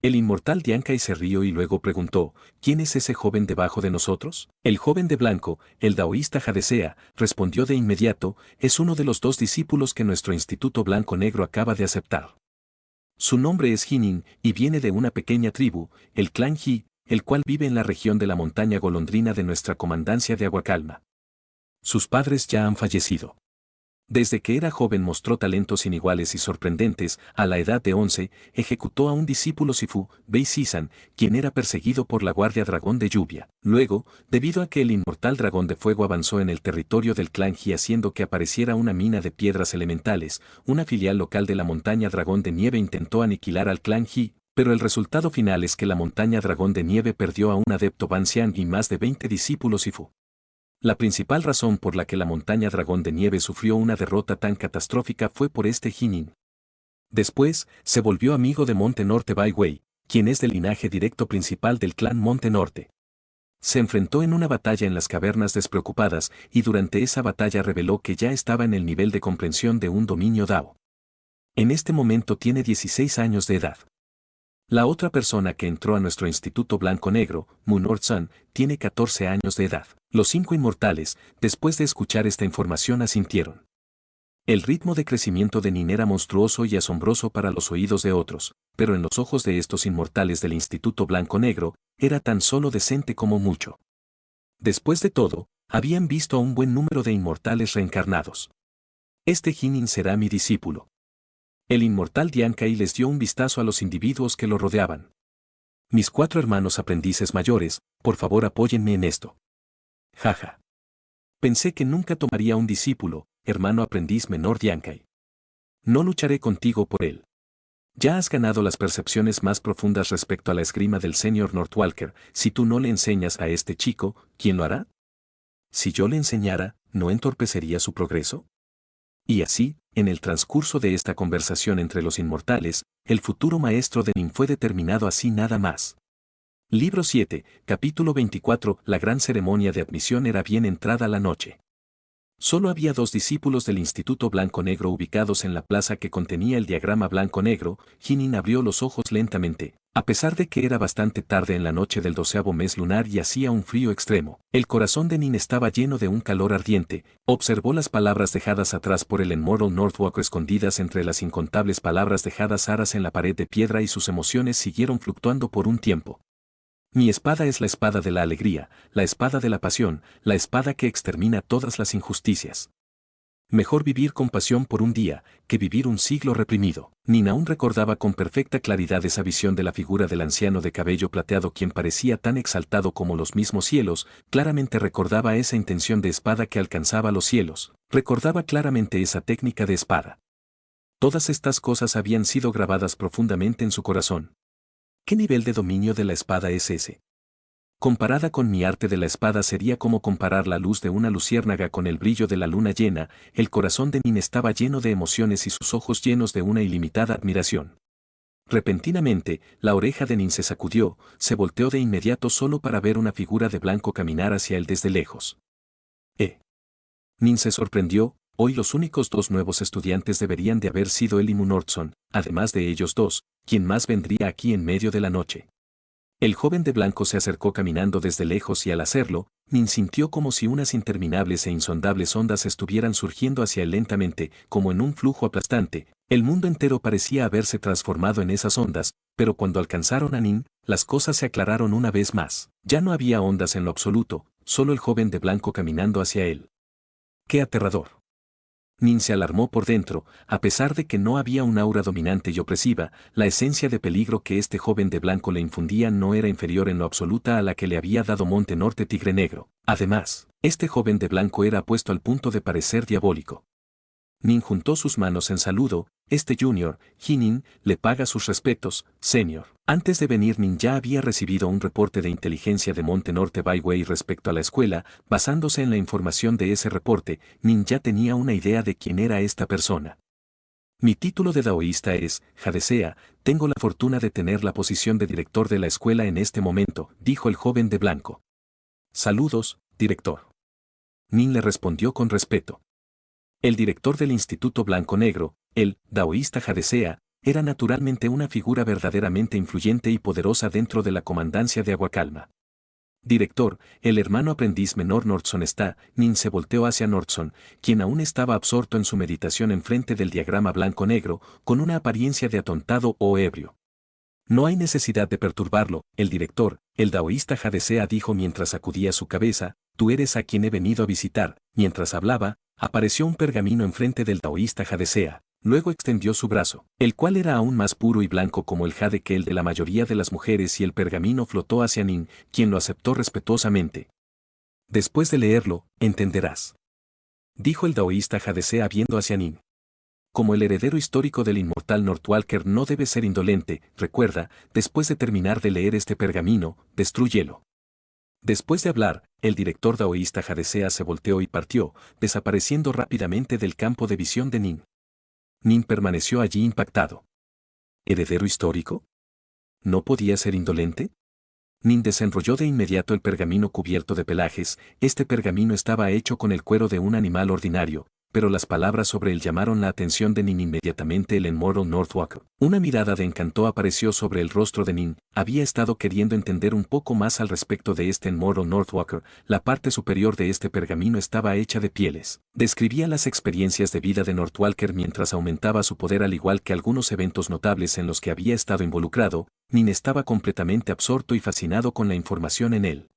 El inmortal Diankai se rió y luego preguntó, ¿quién es ese joven debajo de nosotros? El joven de blanco, el daoísta Jadesea, respondió de inmediato, es uno de los 2 discípulos que nuestro Instituto Blanco Negro acaba de aceptar. Su nombre es Jinin, y viene de una pequeña tribu, el clan Ji, el cual vive en la región de la montaña golondrina de nuestra comandancia de Aguacalma. Sus padres ya han fallecido. Desde que era joven mostró talentos iniguales y sorprendentes. A la edad de 11, ejecutó a un discípulo Sifu, Bei Sisan, quien era perseguido por la guardia dragón de lluvia. Luego, debido a que el inmortal dragón de fuego avanzó en el territorio del clan Ji haciendo que apareciera una mina de piedras elementales, una filial local de la montaña dragón de nieve intentó aniquilar al clan Ji, pero el resultado final es que la montaña dragón de nieve perdió a un adepto Ban Xian y más de 20 discípulos Sifu. La principal razón por la que la montaña dragón de nieve sufrió una derrota tan catastrófica fue por este Jinin. Después, se volvió amigo de Monte Norte Bai Wei, quien es del linaje directo principal del clan Monte Norte. Se enfrentó en una batalla en las cavernas despreocupadas y durante esa batalla reveló que ya estaba en el nivel de comprensión de un dominio Dao. En este momento tiene 16 años de edad. La otra persona que entró a nuestro Instituto Blanco Negro, Munor Sun, tiene 14 años de edad. Los 5 inmortales, después de escuchar esta información, asintieron. El ritmo de crecimiento de Nin era monstruoso y asombroso para los oídos de otros, pero en los ojos de estos inmortales del Instituto Blanco Negro, era tan solo decente como mucho. Después de todo, habían visto a un buen número de inmortales reencarnados. Este Jinin será mi discípulo. El inmortal Diankai les dio un vistazo a los individuos que lo rodeaban. Mis 4 hermanos aprendices mayores, por favor apóyenme en esto. Jaja. Pensé que nunca tomaría un discípulo, hermano aprendiz menor Diankai. No lucharé contigo por él. Ya has ganado las percepciones más profundas respecto a la esgrima del señor Northwalker. Si tú no le enseñas a este chico, ¿quién lo hará? Si yo le enseñara, ¿no entorpecería su progreso? Y así, en el transcurso de esta conversación entre los inmortales, el futuro maestro de Nin fue determinado así nada más. Libro 7, capítulo 24. La gran ceremonia de admisión era bien entrada la noche. Solo había 2 discípulos del Instituto Blanco Negro ubicados en la plaza que contenía el diagrama blanco-negro. Jinin abrió los ojos lentamente. A pesar de que era bastante tarde en la noche del 12º mes lunar y hacía un frío extremo, el corazón de Nin estaba lleno de un calor ardiente. Observó las palabras dejadas atrás por el Immortal Northwalker escondidas entre las incontables palabras dejadas aras en la pared de piedra y sus emociones siguieron fluctuando por un tiempo. Mi espada es la espada de la alegría, la espada de la pasión, la espada que extermina todas las injusticias. Mejor vivir con pasión por un día, que vivir un siglo reprimido. Nin aún recordaba con perfecta claridad esa visión de la figura del anciano de cabello plateado quien parecía tan exaltado como los mismos cielos, claramente recordaba esa intención de espada que alcanzaba los cielos, recordaba claramente esa técnica de espada. Todas estas cosas habían sido grabadas profundamente en su corazón. ¿Qué nivel de dominio de la espada es ese? Comparada con mi arte de la espada sería como comparar la luz de una luciérnaga con el brillo de la luna llena. El corazón de Nin estaba lleno de emociones y sus ojos llenos de una ilimitada admiración. Repentinamente, la oreja de Nin se sacudió, se volteó de inmediato solo para ver una figura de blanco caminar hacia él desde lejos. Nin se sorprendió. Hoy los únicos dos nuevos estudiantes deberían de haber sido él y Nordson, además de ellos dos, ¿quién más vendría aquí en medio de la noche? El joven de blanco se acercó caminando desde lejos y al hacerlo, Nin sintió como si unas interminables e insondables ondas estuvieran surgiendo hacia él lentamente, como en un flujo aplastante. El mundo entero parecía haberse transformado en esas ondas, pero cuando alcanzaron a Nin, las cosas se aclararon una vez más. Ya no había ondas en lo absoluto, solo el joven de blanco caminando hacia él. ¡Qué aterrador! Nin se alarmó por dentro, a pesar de que no había un aura dominante y opresiva, la esencia de peligro que este joven de blanco le infundía no era inferior en lo absoluta a la que le había dado Monte Norte Tigre Negro. Además, este joven de blanco era puesto al punto de parecer diabólico. Nin juntó sus manos en saludo. Este Junior, Jinin, le paga sus respetos, Senior. Antes de venir Nin ya había recibido un reporte de inteligencia de Monte Norte Byway respecto a la escuela. Basándose en la información de ese reporte, Nin ya tenía una idea de quién era esta persona. Mi título de daoísta es Jadesea. Tengo la fortuna de tener la posición de director de la escuela en este momento, dijo el joven de blanco. Saludos, director. Nin le respondió con respeto. El director del Instituto Blanco-Negro, el daoísta Jadesea, era naturalmente una figura verdaderamente influyente y poderosa dentro de la comandancia de Aguacalma. Director, el hermano aprendiz menor Nordson está. Nin se volteó hacia Nordson, quien aún estaba absorto en su meditación enfrente del diagrama blanco-negro, con una apariencia de atontado o ebrio. No hay necesidad de perturbarlo, el director, el daoísta Jadesea dijo mientras sacudía su cabeza. Tú eres a quien he venido a visitar. Mientras hablaba, apareció un pergamino enfrente del daoísta Jadesea. Luego extendió su brazo, el cual era aún más puro y blanco como el jade que el de la mayoría de las mujeres, y el pergamino flotó hacia Nin, quien lo aceptó respetuosamente. Después de leerlo, entenderás, dijo el daoísta Jadesea viendo hacia Nin. Como el heredero histórico del inmortal Northwalker no debe ser indolente, recuerda, después de terminar de leer este pergamino, destrúyelo. Después de hablar, el director daoísta Jadesea se volteó y partió, desapareciendo rápidamente del campo de visión de Nin. Nin permaneció allí impactado. ¿Heredero histórico? ¿No podía ser indolente? Nin desenrolló de inmediato el pergamino cubierto de pelajes. Este pergamino estaba hecho con el cuero de un animal ordinario, pero las palabras sobre él llamaron la atención de Nin inmediatamente. El Enmortal Northwalker. Una mirada de encanto apareció sobre el rostro de Nin. Había estado queriendo entender un poco más al respecto de este Enmortal Northwalker. La parte superior de este pergamino estaba hecha de pieles. Describía las experiencias de vida de Northwalker mientras aumentaba su poder, al igual que algunos eventos notables en los que había estado involucrado. Nin estaba completamente absorto y fascinado con la información en él.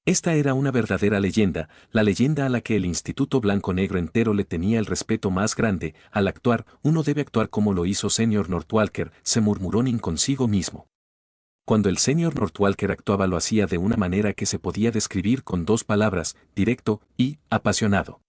Esta era una verdadera leyenda, la leyenda a la que el Instituto Blanco-Negro entero le tenía el respeto más grande. Al actuar, uno debe actuar como lo hizo Senior Northwalker, se murmuró Nin consigo mismo. Cuando el Senior Northwalker actuaba lo hacía de una manera que se podía describir con dos palabras, directo y apasionado.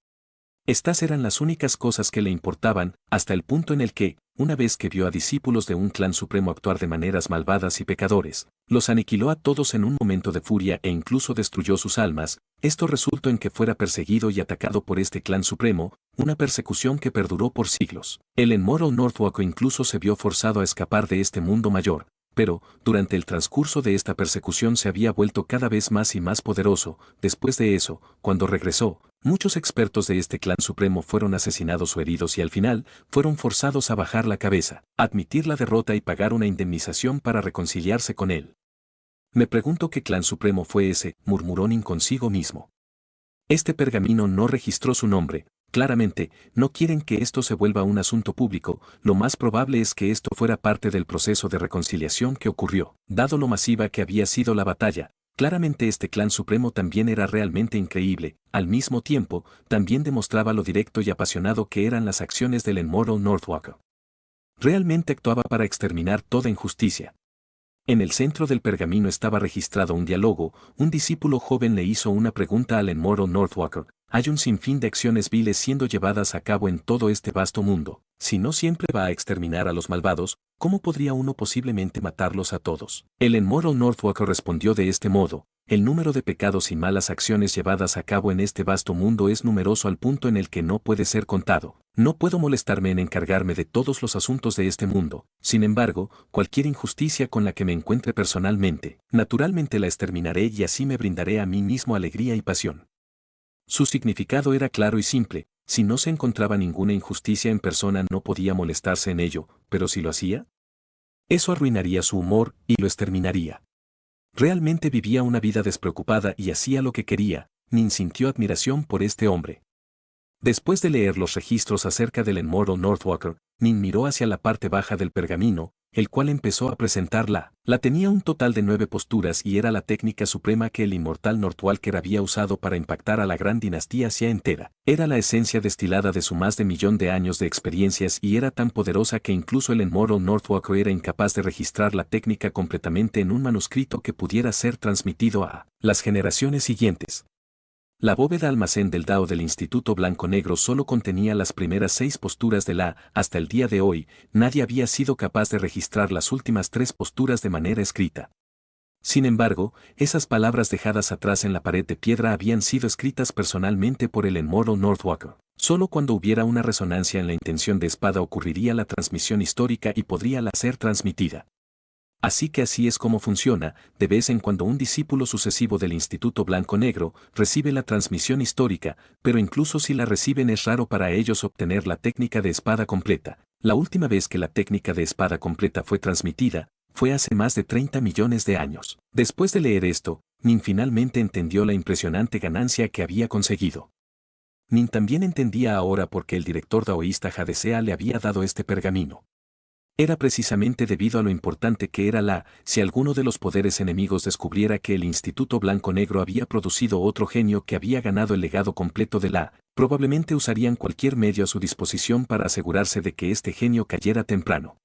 Estas eran las únicas cosas que le importaban, hasta el punto en el que, una vez que vio a discípulos de un clan supremo actuar de maneras malvadas y pecadores, los aniquiló a todos en un momento de furia e incluso destruyó sus almas. Esto resultó en que fuera perseguido y atacado por este clan supremo, una persecución que perduró por siglos. El Enmortal Northwalker incluso se vio forzado a escapar de este mundo mayor, pero, durante el transcurso de esta persecución se había vuelto cada vez más y más poderoso. Después de eso, cuando regresó, muchos expertos de este clan supremo fueron asesinados o heridos y al final, fueron forzados a bajar la cabeza, admitir la derrota y pagar una indemnización para reconciliarse con él. Me pregunto qué clan supremo fue ese, murmuró Nin consigo mismo. Este pergamino no registró su nombre, Claramente, no quieren que esto se vuelva un asunto público, lo más probable es que esto fuera parte del proceso de reconciliación que ocurrió, dado lo masiva que había sido la batalla. Claramente este clan supremo también era realmente increíble, al mismo tiempo, también demostraba lo directo y apasionado que eran las acciones del Enmoro Northwalker. Realmente actuaba para exterminar toda injusticia. En el centro del pergamino estaba registrado un diálogo, un discípulo joven le hizo una pregunta al Enmoro Northwalker. Hay un sinfín de acciones viles siendo llevadas a cabo en todo este vasto mundo. Si no siempre va a exterminar a los malvados, ¿cómo podría uno posiblemente matarlos a todos? El Enmoro Northwalker respondió de este modo: el número de pecados y malas acciones llevadas a cabo en este vasto mundo es numeroso al punto en el que no puede ser contado. No puedo molestarme en encargarme de todos los asuntos de este mundo. Sin embargo, cualquier injusticia con la que me encuentre personalmente, naturalmente la exterminaré y así me brindaré a mí mismo alegría y pasión. Su significado era claro y simple: si no se encontraba ninguna injusticia en persona no podía molestarse en ello, pero si lo hacía, eso arruinaría su humor y lo exterminaría. Realmente vivía una vida despreocupada y hacía lo que quería. Nin sintió admiración por este hombre. Después de leer los registros acerca del Enmoro Northwalker, Nin miró hacia la parte baja del pergamino, el cual empezó a presentarla. La tenía un total de 9 posturas y era la técnica suprema que el inmortal Northwalker había usado para impactar a la gran dinastía asia entera. Era la esencia destilada de su más de 1.000.000 de años de experiencias y era tan poderosa que incluso el Enmoro Northwalker era incapaz de registrar la técnica completamente en un manuscrito que pudiera ser transmitido a las generaciones siguientes. La bóveda almacén del Dao del Instituto Blanco-Negro solo contenía las primeras 6 posturas de la. Hasta el día de hoy, nadie había sido capaz de registrar las últimas 3 posturas de manera escrita. Sin embargo, esas palabras dejadas atrás en la pared de piedra habían sido escritas personalmente por el Enmoro Northwalker. Solo cuando hubiera una resonancia en la intención de espada ocurriría la transmisión histórica y podría ser transmitida. Así que así es como funciona: de vez en cuando un discípulo sucesivo del Instituto Blanco-Negro recibe la transmisión histórica, pero incluso si la reciben es raro para ellos obtener la técnica de espada completa. La última vez que la técnica de espada completa fue transmitida, fue hace más de 30 millones de años. Después de leer esto, Nin finalmente entendió la impresionante ganancia que había conseguido. Nin también entendía ahora por qué el director daoísta Jadesea le había dado este pergamino. Era precisamente debido a lo importante que era la. Si alguno de los poderes enemigos descubriera que el Instituto Blanco-Negro había producido otro genio que había ganado el legado completo de la, probablemente usarían cualquier medio a su disposición para asegurarse de que este genio cayera temprano.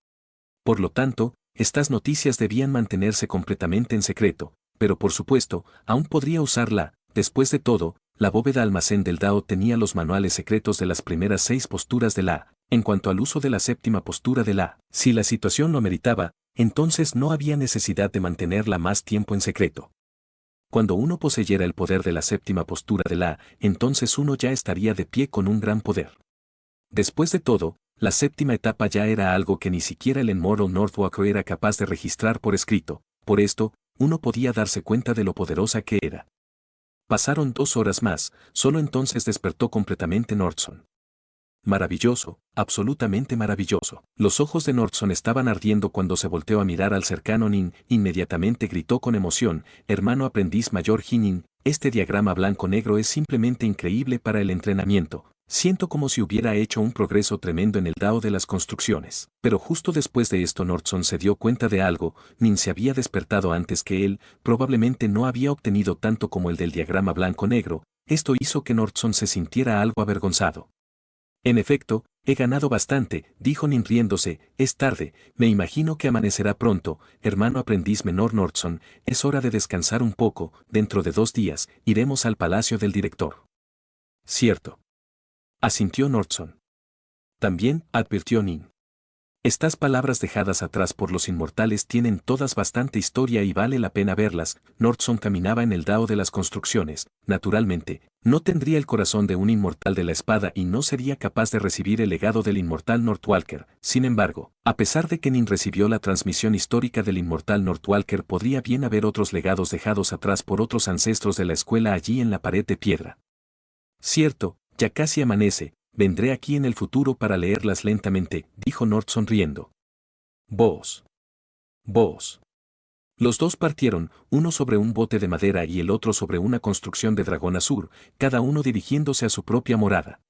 Por lo tanto, estas noticias debían mantenerse completamente en secreto, pero por supuesto, aún podría usarla. Después de todo, la bóveda almacén del Dao tenía los manuales secretos de las primeras 6 posturas de la. En cuanto al uso de la séptima postura de la, si la situación lo meritaba, entonces no había necesidad de mantenerla más tiempo en secreto. Cuando uno poseyera el poder de la séptima postura de la, entonces uno ya estaría de pie con un gran poder. Después de todo, la séptima etapa ya era algo que ni siquiera el Enmoro Northwalker era capaz de registrar por escrito. Por esto, uno podía darse cuenta de lo poderosa que era. Pasaron 2 horas más, solo entonces despertó completamente Nordson. Maravilloso, absolutamente maravilloso. Los ojos de Nordson estaban ardiendo cuando se volteó a mirar al cercano Nin. Inmediatamente gritó con emoción: hermano aprendiz mayor Jinin, este diagrama blanco-negro es simplemente increíble para el entrenamiento. Siento como si hubiera hecho un progreso tremendo en el Dao de las construcciones. Pero justo después de esto Nordson se dio cuenta de algo: Nin se había despertado antes que él, probablemente no había obtenido tanto como el del diagrama blanco-negro. Esto hizo que Nordson se sintiera algo avergonzado. En efecto, he ganado bastante, dijo Nin riéndose. Es tarde, me imagino que amanecerá pronto, hermano aprendiz menor Nordson, es hora de descansar un poco. Dentro de 2 días, iremos al palacio del director. Cierto. Asintió Nordson. También, advirtió Nin. Estas palabras dejadas atrás por los inmortales tienen todas bastante historia y vale la pena verlas. Nordson caminaba en el Dao de las construcciones. Naturalmente, no tendría el corazón de un inmortal de la espada y no sería capaz de recibir el legado del inmortal Northwalker. Sin embargo, a pesar de que Nin recibió la transmisión histórica del inmortal Northwalker, podría bien haber otros legados dejados atrás por otros ancestros de la escuela allí en la pared de piedra. Cierto, ya casi amanece. Vendré aquí en el futuro para leerlas lentamente, dijo Nordson riendo. Vos. Los dos partieron, uno sobre un bote de madera y el otro sobre una construcción de dragón azul, cada uno dirigiéndose a su propia morada.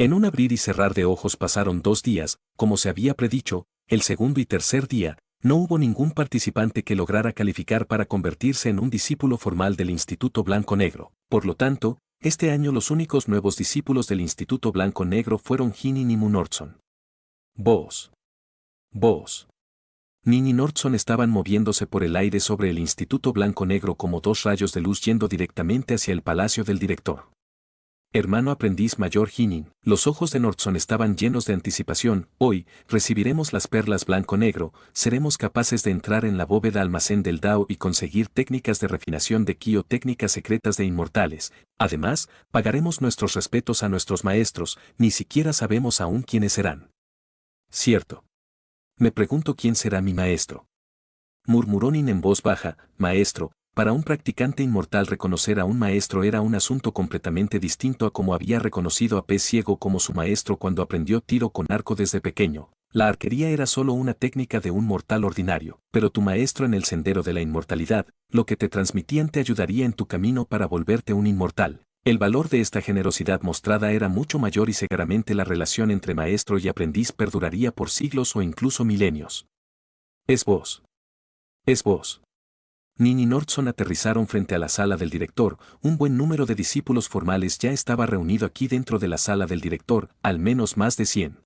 En un abrir y cerrar de ojos pasaron 2 días, como se había predicho, el segundo y tercer día, no hubo ningún participante que lograra calificar para convertirse en un discípulo formal del Instituto Blanco Negro. Por lo tanto, este año los únicos nuevos discípulos del Instituto Blanco Negro fueron Hinin y Munordson. Vos. Nin y Nordson estaban moviéndose por el aire sobre el Instituto Blanco Negro como 2 rayos de luz yendo directamente hacia el palacio del director. Hermano aprendiz mayor Hinin, los ojos de Nordson estaban llenos de anticipación. Hoy, recibiremos las perlas blanco-negro, seremos capaces de entrar en la bóveda almacén del Dao y conseguir técnicas de refinación de ki o técnicas secretas de inmortales. Además, pagaremos nuestros respetos a nuestros maestros, ni siquiera sabemos aún quiénes serán. Cierto. Me pregunto quién será mi maestro. Murmuró Nin en voz baja. Maestro. Para un practicante inmortal reconocer a un maestro era un asunto completamente distinto a como había reconocido a Pez Ciego como su maestro cuando aprendió tiro con arco desde pequeño. La arquería era solo una técnica de un mortal ordinario, pero tu maestro en el sendero de la inmortalidad, lo que te transmitían te ayudaría en tu camino para volverte un inmortal. El valor de esta generosidad mostrada era mucho mayor y seguramente la relación entre maestro y aprendiz perduraría por siglos o incluso milenios. Es vos. Nin y Nordson aterrizaron frente a la sala del director. Un buen número de discípulos formales ya estaba reunido aquí dentro de la sala del director, al menos más de 100.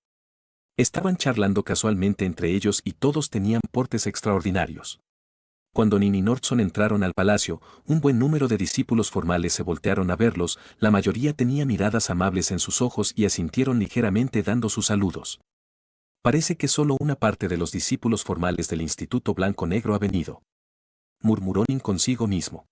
Estaban charlando casualmente entre ellos y todos tenían portes extraordinarios. Cuando Nin y Nordson entraron al palacio, un buen número de discípulos formales se voltearon a verlos, la mayoría tenía miradas amables en sus ojos y asintieron ligeramente dando sus saludos. Parece que solo una parte de los discípulos formales del Instituto Blanco Negro ha venido. Murmuró Nin consigo mismo.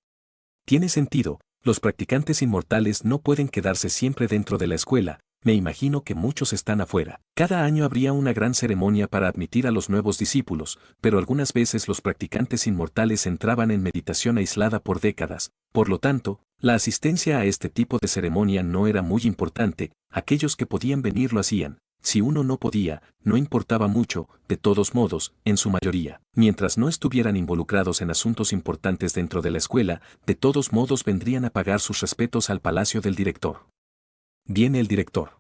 Tiene sentido, los practicantes inmortales no pueden quedarse siempre dentro de la escuela, me imagino que muchos están afuera. Cada año habría una gran ceremonia para admitir a los nuevos discípulos, pero algunas veces los practicantes inmortales entraban en meditación aislada por décadas, por lo tanto, la asistencia a este tipo de ceremonia no era muy importante, aquellos que podían venir lo hacían. Si uno no podía, no importaba mucho, de todos modos, en su mayoría, mientras no estuvieran involucrados en asuntos importantes dentro de la escuela, de todos modos vendrían a pagar sus respetos al palacio del director. Viene el director.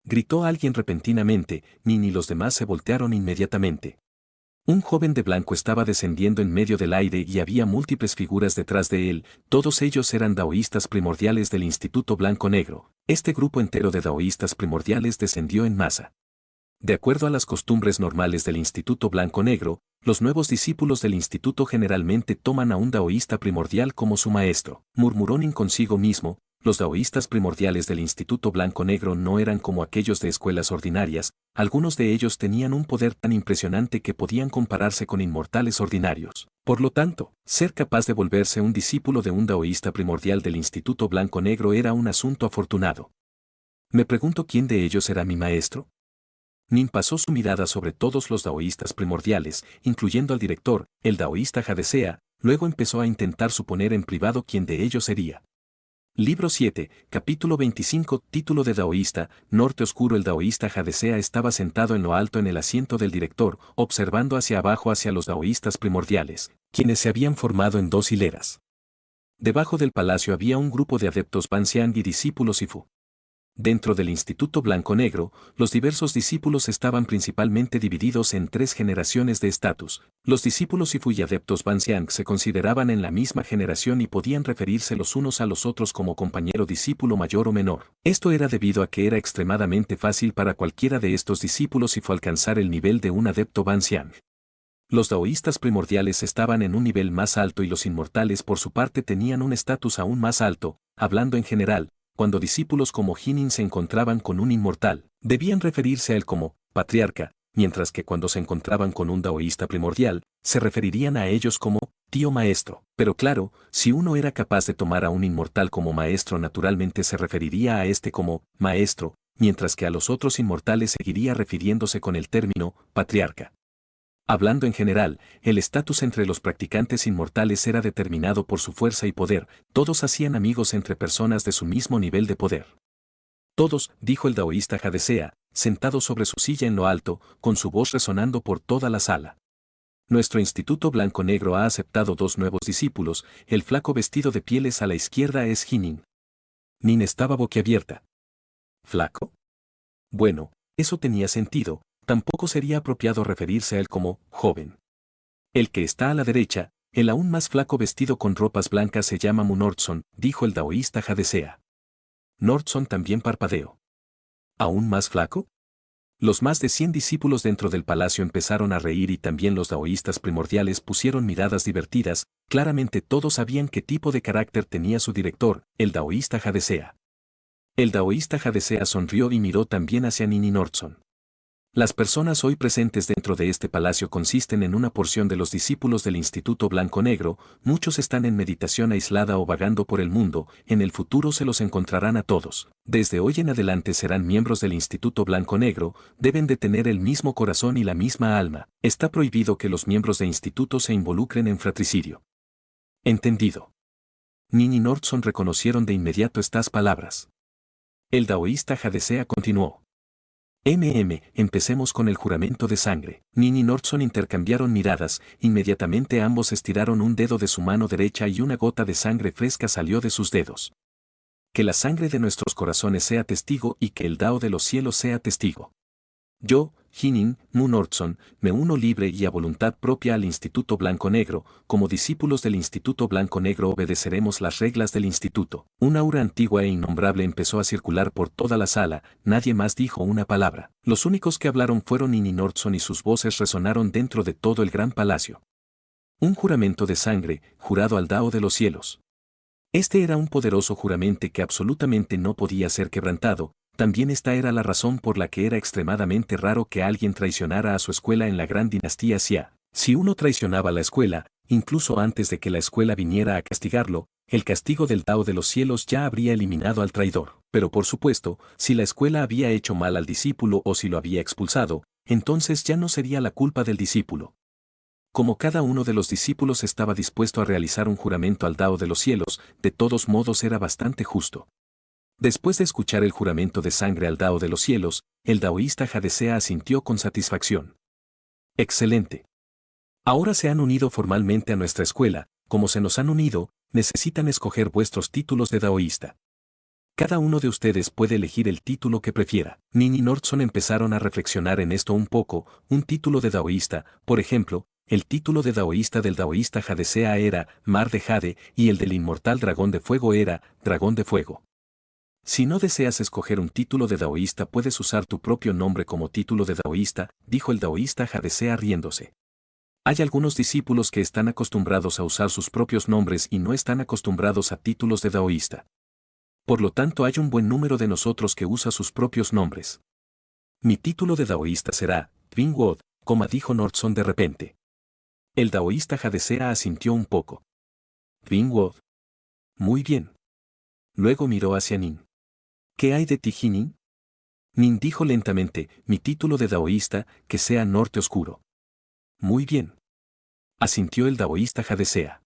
Gritó alguien repentinamente, Nin y los demás se voltearon inmediatamente. Un joven de blanco estaba descendiendo en medio del aire y había múltiples figuras detrás de él, todos ellos eran daoístas primordiales del Instituto Blanco Negro. Este grupo entero de daoístas primordiales descendió en masa. De acuerdo a las costumbres normales del Instituto Blanco Negro, los nuevos discípulos del instituto generalmente toman a un daoísta primordial como su maestro. Murmuró Nin consigo mismo. Los daoístas primordiales del Instituto Blanco Negro no eran como aquellos de escuelas ordinarias, algunos de ellos tenían un poder tan impresionante que podían compararse con inmortales ordinarios. Por lo tanto, ser capaz de volverse un discípulo de un daoísta primordial del Instituto Blanco Negro era un asunto afortunado. Me pregunto quién de ellos era mi maestro. Nin pasó su mirada sobre todos los daoístas primordiales, incluyendo al director, el daoísta Jadesea, luego empezó a intentar suponer en privado quién de ellos sería. Libro 7, capítulo 25, título de daoísta, norte oscuro. El daoísta Jadesea estaba sentado en lo alto en el asiento del director, observando hacia abajo hacia los daoístas primordiales, quienes se habían formado en 2 hileras. Debajo del palacio había un grupo de adeptos Banxiang y discípulos Sifu. Dentro del Instituto Blanco Negro, los diversos discípulos estaban principalmente divididos en 3 generaciones de estatus. Los discípulos Sifu y adeptos Banxiang se consideraban en la misma generación y podían referirse los unos a los otros como compañero discípulo mayor o menor. Esto era debido a que era extremadamente fácil para cualquiera de estos discípulos Sifu alcanzar el nivel de un adepto Banxiang. Los daoístas primordiales estaban en un nivel más alto y los inmortales por su parte tenían un estatus aún más alto, hablando en general. Cuando discípulos como Hinin se encontraban con un inmortal, debían referirse a él como patriarca, mientras que cuando se encontraban con un daoísta primordial, se referirían a ellos como tío maestro. Pero claro, si uno era capaz de tomar a un inmortal como maestro, naturalmente se referiría a este como maestro, mientras que a los otros inmortales seguiría refiriéndose con el término patriarca. Hablando en general, el estatus entre los practicantes inmortales era determinado por su fuerza y poder, todos hacían amigos entre personas de su mismo nivel de poder. Todos, dijo el daoísta Jadesea, sentado sobre su silla en lo alto, con su voz resonando por toda la sala. Nuestro Instituto Blanco Negro ha aceptado 2 nuevos discípulos, el flaco vestido de pieles a la izquierda es Hinin. Nin estaba boquiabierta. ¿Flaco? Bueno, eso tenía sentido, tampoco sería apropiado referirse a él como joven. El que está a la derecha, el aún más flaco vestido con ropas blancas se llama Mu Nordson, dijo el daoísta Jadesea. Nordson también parpadeó. ¿Aún más flaco? Los más de 100 discípulos dentro del palacio empezaron a reír y también los daoístas primordiales pusieron miradas divertidas, claramente todos sabían qué tipo de carácter tenía su director, el daoísta Jadesea. El daoísta Jadesea sonrió y miró también hacia Nini Nordson. Las personas hoy presentes dentro de este palacio consisten en una porción de los discípulos del Instituto Blanco-Negro, muchos están en meditación aislada o vagando por el mundo, en el futuro se los encontrarán a todos. Desde hoy en adelante serán miembros del Instituto Blanco-Negro, deben de tener el mismo corazón y la misma alma. Está prohibido que los miembros de instituto se involucren en fratricidio. Entendido. Nini Nordson reconocieron de inmediato estas palabras. El daoísta Jadesea continuó. Empecemos con el juramento de sangre. Nini y Nordson intercambiaron miradas, inmediatamente ambos estiraron un dedo de su mano derecha y una gota de sangre fresca salió de sus dedos. Que la sangre de nuestros corazones sea testigo y que el Dao de los cielos sea testigo. Yo, Jinin, Mu Nordson, me uno libre y a voluntad propia al Instituto Blanco-Negro, como discípulos del Instituto Blanco-Negro obedeceremos las reglas del instituto. Un aura antigua e innombrable empezó a circular por toda la sala, nadie más dijo una palabra. Los únicos que hablaron fueron Nini Nordson y sus voces resonaron dentro de todo el gran palacio. Un juramento de sangre, jurado al Dao de los cielos. Este era un poderoso juramento que absolutamente no podía ser quebrantado. También esta era la razón por la que era extremadamente raro que alguien traicionara a su escuela en la gran dinastía Xia. Si uno traicionaba la escuela, incluso antes de que la escuela viniera a castigarlo, el castigo del Dao de los cielos ya habría eliminado al traidor. Pero por supuesto, si la escuela había hecho mal al discípulo o si lo había expulsado, entonces ya no sería la culpa del discípulo. Como cada uno de los discípulos estaba dispuesto a realizar un juramento al Dao de los cielos, de todos modos era bastante justo. Después de escuchar el juramento de sangre al Dao de los cielos, el daoísta Jadesea asintió con satisfacción. Excelente. Ahora se han unido formalmente a nuestra escuela, como se nos han unido, necesitan escoger vuestros títulos de daoísta. Cada uno de ustedes puede elegir el título que prefiera. Nini y Nordson empezaron a reflexionar en esto un poco, un título de daoísta, por ejemplo, el título de daoísta del daoísta Jadesea era Mar de Jade y el del inmortal dragón de fuego era Dragón de Fuego. Si no deseas escoger un título de daoísta puedes usar tu propio nombre como título de daoísta, dijo el daoísta Jadesea riéndose. Hay algunos discípulos que están acostumbrados a usar sus propios nombres y no están acostumbrados a títulos de daoísta. Por lo tanto hay un buen número de nosotros que usa sus propios nombres. Mi título de daoísta será, Twinwood, como dijo Nordson de repente. El daoísta Jadesea asintió un poco. Twinwood. Muy bien. Luego miró hacia Nin. ¿Qué hay de ti, Jinin? Nin dijo lentamente, mi título de daoísta, que sea Norte Oscuro. Muy bien. Asintió el daoísta Jadesea.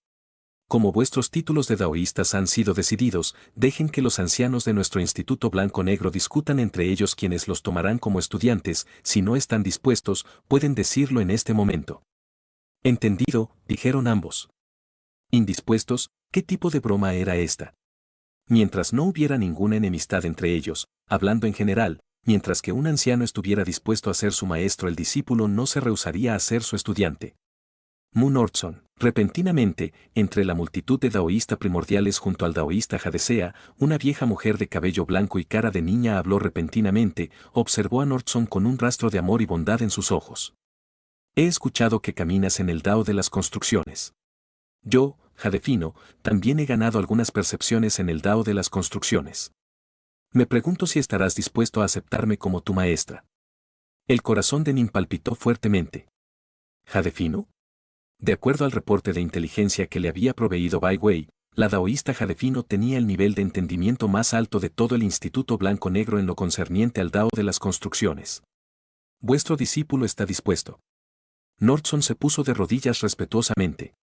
Como vuestros títulos de daoístas han sido decididos, dejen que los ancianos de nuestro Instituto Blanco-Negro discutan entre ellos quienes los tomarán como estudiantes, si no están dispuestos, pueden decirlo en este momento. Entendido, dijeron ambos. Indispuestos, ¿qué tipo de broma era esta? Mientras no hubiera ninguna enemistad entre ellos, hablando en general, mientras que un anciano estuviera dispuesto a ser su maestro, el discípulo no se rehusaría a ser su estudiante. Mu Nordson, repentinamente, entre la multitud de daoístas primordiales junto al daoísta Jadesea, una vieja mujer de cabello blanco y cara de niña habló repentinamente, observó a Nordson con un rastro de amor y bondad en sus ojos. He escuchado que caminas en el Dao de las construcciones. Yo, Jadefino, también he ganado algunas percepciones en el Dao de las construcciones. Me pregunto si estarás dispuesto a aceptarme como tu maestra. El corazón de Nin palpitó fuertemente. ¿Jadefino? De acuerdo al reporte de inteligencia que le había proveído Bai Wei, la daoísta Jadefino tenía el nivel de entendimiento más alto de todo el Instituto Blanco-Negro en lo concerniente al Dao de las construcciones. Vuestro discípulo está dispuesto. Nordson se puso de rodillas respetuosamente.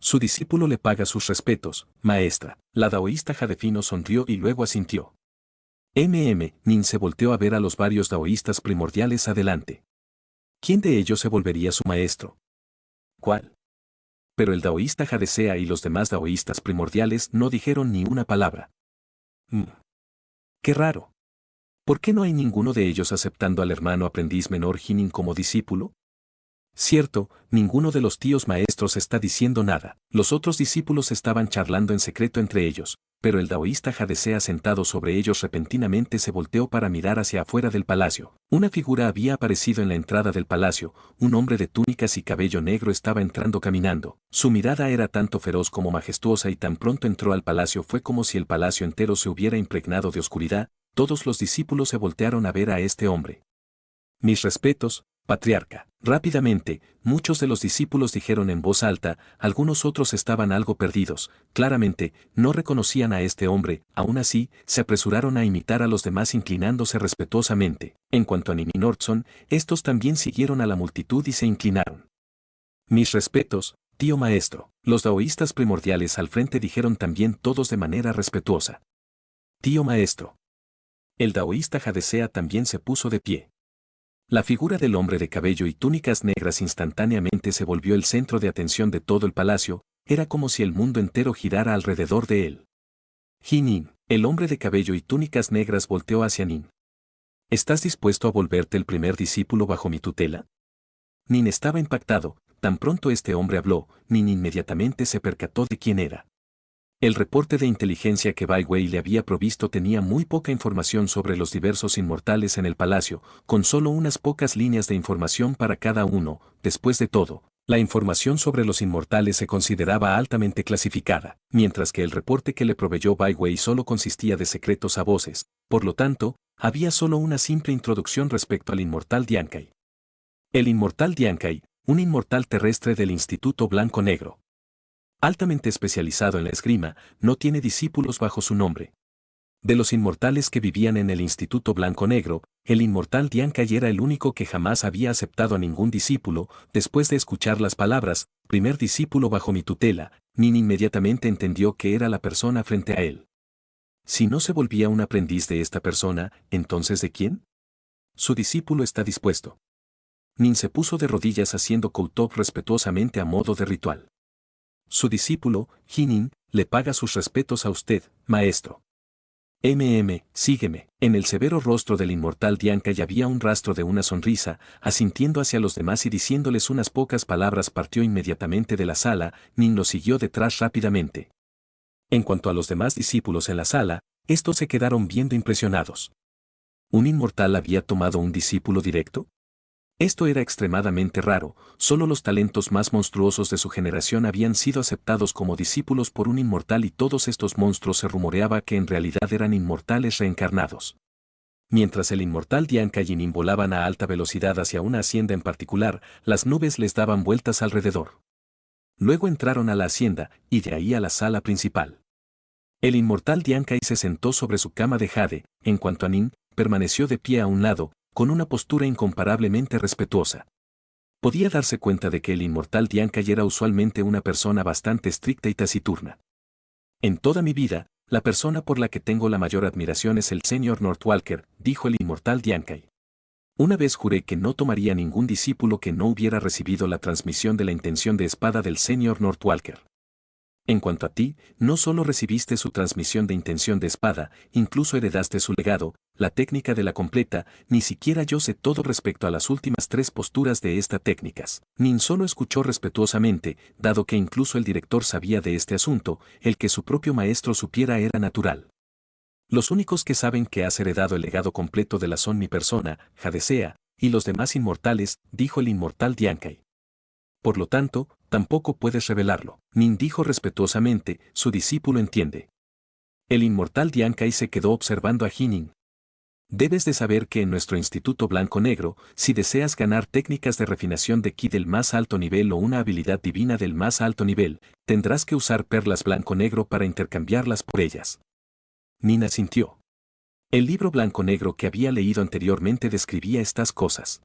Su discípulo le paga sus respetos, maestra. La daoísta Jadefino sonrió y luego asintió. Nin se volteó a ver a los varios daoístas primordiales adelante. ¿Quién de ellos se volvería su maestro? ¿Cuál? Pero el daoísta Jadesea y los demás daoístas primordiales no dijeron ni una palabra. Qué raro. ¿Por qué no hay ninguno de ellos aceptando al hermano aprendiz menor Jinin como discípulo? Cierto, ninguno de los tíos maestros está diciendo nada. Los otros discípulos estaban charlando en secreto entre ellos, pero el daoísta Jadesea sentado sobre ellos repentinamente se volteó para mirar hacia afuera del palacio. Una figura había aparecido en la entrada del palacio, un hombre de túnicas y cabello negro estaba entrando caminando. Su mirada era tanto feroz como majestuosa y tan pronto entró al palacio fue como si el palacio entero se hubiera impregnado de oscuridad. Todos los discípulos se voltearon a ver a este hombre. Mis respetos, patriarca. Rápidamente, muchos de los discípulos dijeron en voz alta, algunos otros estaban algo perdidos, claramente, no reconocían a este hombre, aún así, se apresuraron a imitar a los demás inclinándose respetuosamente. En cuanto a Nin y Nordson, estos también siguieron a la multitud y se inclinaron. Mis respetos, tío maestro. Los daoístas primordiales al frente dijeron también todos de manera respetuosa. Tío maestro. El daoísta Jadesea también se puso de pie. La figura del hombre de cabello y túnicas negras instantáneamente se volvió el centro de atención de todo el palacio, era como si el mundo entero girara alrededor de él. Jinin, el hombre de cabello y túnicas negras volteó hacia Nin. ¿Estás dispuesto a volverte el primer discípulo bajo mi tutela? Nin estaba impactado, tan pronto este hombre habló, Nin inmediatamente se percató de quién era. El reporte de inteligencia que Bai Wei le había provisto tenía muy poca información sobre los diversos inmortales en el palacio, con solo unas pocas líneas de información para cada uno. Después de todo, la información sobre los inmortales se consideraba altamente clasificada, mientras que el reporte que le proveyó Bai Wei solo consistía de secretos a voces. Por lo tanto, había solo una simple introducción respecto al inmortal Diankai. El inmortal Diankai, un inmortal terrestre del Instituto Blanco Negro. Altamente especializado en la esgrima, no tiene discípulos bajo su nombre. De los inmortales que vivían en el Instituto Blanco Negro, el inmortal Diankai era el único que jamás había aceptado a ningún discípulo. Después de escuchar las palabras, primer discípulo bajo mi tutela, Nin inmediatamente entendió que era la persona frente a él. Si no se volvía un aprendiz de esta persona, ¿entonces de quién? Su discípulo está dispuesto. Nin se puso de rodillas haciendo koutok respetuosamente a modo de ritual. Su discípulo, Jinin, le paga sus respetos a usted, maestro. Sígueme. En el severo rostro del inmortal Diankai había un rastro de una sonrisa, asintiendo hacia los demás y diciéndoles unas pocas palabras partió inmediatamente de la sala. Nin lo siguió detrás rápidamente. En cuanto a los demás discípulos en la sala, estos se quedaron viendo impresionados. ¿Un inmortal había tomado un discípulo directo? Esto era extremadamente raro, solo los talentos más monstruosos de su generación habían sido aceptados como discípulos por un inmortal y todos estos monstruos se rumoreaba que en realidad eran inmortales reencarnados. Mientras el inmortal Diankai y Nin volaban a alta velocidad hacia una hacienda en particular, las nubes les daban vueltas alrededor. Luego entraron a la hacienda, y de ahí a la sala principal. El inmortal Diankai se sentó sobre su cama de jade, en cuanto a Nin, permaneció de pie a un lado, con una postura incomparablemente respetuosa. Podía darse cuenta de que el inmortal Diankai era usualmente una persona bastante estricta y taciturna. En toda mi vida, la persona por la que tengo la mayor admiración es el señor Northwalker, dijo el inmortal Diankai. Una vez juré que no tomaría ningún discípulo que no hubiera recibido la transmisión de la intención de espada del señor Northwalker. En cuanto a ti, no solo recibiste su transmisión de intención de espada, incluso heredaste su legado, la técnica de la completa, ni siquiera yo sé todo respecto a las últimas 3 posturas de estas técnicas. Nin solo escuchó respetuosamente, dado que incluso el director sabía de este asunto, el que su propio maestro supiera era natural. Los únicos que saben que has heredado el legado completo de la son mi persona, Jadesea, y los demás inmortales, dijo el inmortal Diankai. Por lo tanto, tampoco puedes revelarlo. Nin dijo respetuosamente, su discípulo entiende. El inmortal Diankai se quedó observando a Jinin. Debes de saber que en nuestro Instituto Blanco Negro, si deseas ganar técnicas de refinación de ki del más alto nivel o una habilidad divina del más alto nivel, tendrás que usar perlas blanco-negro para intercambiarlas por ellas. Nin asintió. El libro blanco-negro que había leído anteriormente describía estas cosas.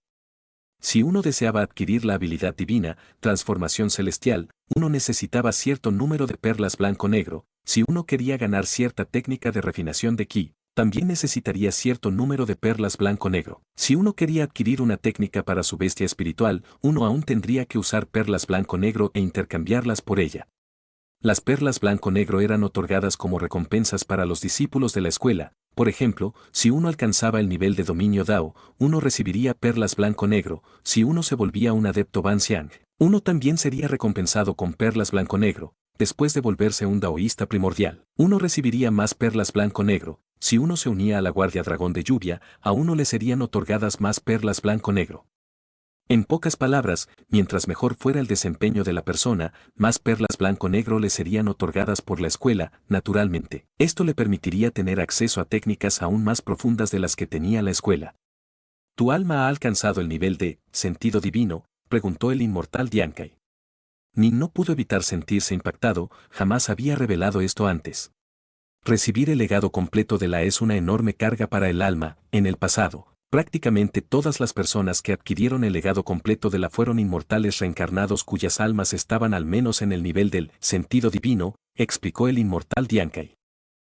Si uno deseaba adquirir la habilidad divina, transformación celestial, uno necesitaba cierto número de perlas blanco-negro. Si uno quería ganar cierta técnica de refinación de ki, también necesitaría cierto número de perlas blanco-negro. Si uno quería adquirir una técnica para su bestia espiritual, uno aún tendría que usar perlas blanco-negro e intercambiarlas por ella. Las perlas blanco-negro eran otorgadas como recompensas para los discípulos de la escuela. Por ejemplo, si uno alcanzaba el nivel de dominio Dao, uno recibiría perlas blanco-negro. Si uno se volvía un adepto Ban Xiang, uno también sería recompensado con perlas blanco-negro. Después de volverse un daoísta primordial, uno recibiría más perlas blanco-negro. Si uno se unía a la Guardia Dragón de Lluvia, a uno le serían otorgadas más perlas blanco-negro. En pocas palabras, mientras mejor fuera el desempeño de la persona, más perlas blanco-negro le serían otorgadas por la escuela, naturalmente. Esto le permitiría tener acceso a técnicas aún más profundas de las que tenía la escuela. ¿Tu alma ha alcanzado el nivel de sentido divino?, preguntó el inmortal Diankai. Nin no pudo evitar sentirse impactado, jamás había revelado esto antes. Recibir el legado completo de la es una enorme carga para el alma. En el pasado, prácticamente todas las personas que adquirieron el legado completo de la fueron inmortales reencarnados cuyas almas estaban al menos en el nivel del sentido divino, explicó el inmortal Diankai.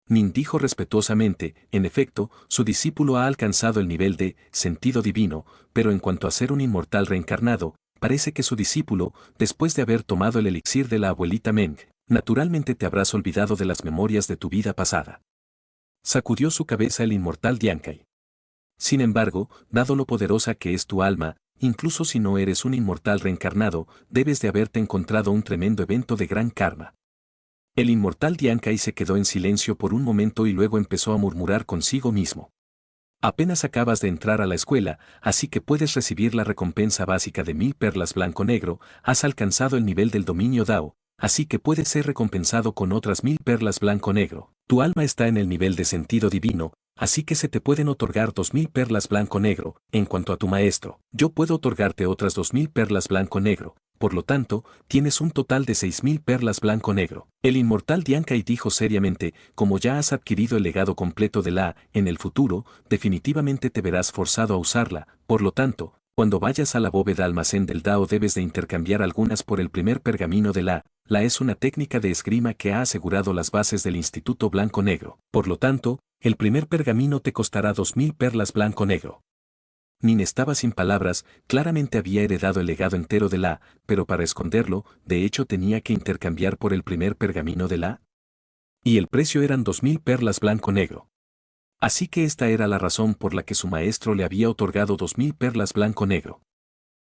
Nin dijo respetuosamente, en efecto, su discípulo ha alcanzado el nivel de sentido divino, pero en cuanto a ser un inmortal reencarnado, parece que su discípulo, después de haber tomado el elixir de la abuelita Meng, naturalmente te habrás olvidado de las memorias de tu vida pasada. Sacudió su cabeza el inmortal Diankai. Sin embargo, dado lo poderosa que es tu alma, incluso si no eres un inmortal reencarnado, debes de haberte encontrado un tremendo evento de gran karma. El inmortal Diankai se quedó en silencio por un momento y luego empezó a murmurar consigo mismo. Apenas acabas de entrar a la escuela, así que puedes recibir la recompensa básica de 1000 perlas blanco-negro, has alcanzado el nivel del dominio Dao, así que puedes ser recompensado con otras 1000 perlas blanco-negro. Tu alma está en el nivel de sentido divino, así que se te pueden otorgar 2000 perlas blanco-negro. En cuanto a tu maestro, yo puedo otorgarte otras 2000 perlas blanco-negro. Por lo tanto, tienes un total de 6000 perlas blanco-negro. El inmortal Diankai dijo seriamente, como ya has adquirido el legado completo de la, en el futuro, definitivamente te verás forzado a usarla, por lo tanto, cuando vayas a la bóveda almacén del Dao debes de intercambiar algunas por el primer pergamino de la es una técnica de esgrima que ha asegurado las bases del Instituto Blanco-Negro. Por lo tanto, el primer pergamino te costará 2000 perlas blanco-negro. Nin estaba sin palabras, claramente había heredado el legado entero de la, pero para esconderlo, de hecho tenía que intercambiar por el primer pergamino de la. Y el precio eran 2000 perlas blanco-negro. Así que esta era la razón por la que su maestro le había otorgado 2000 perlas blanco-negro.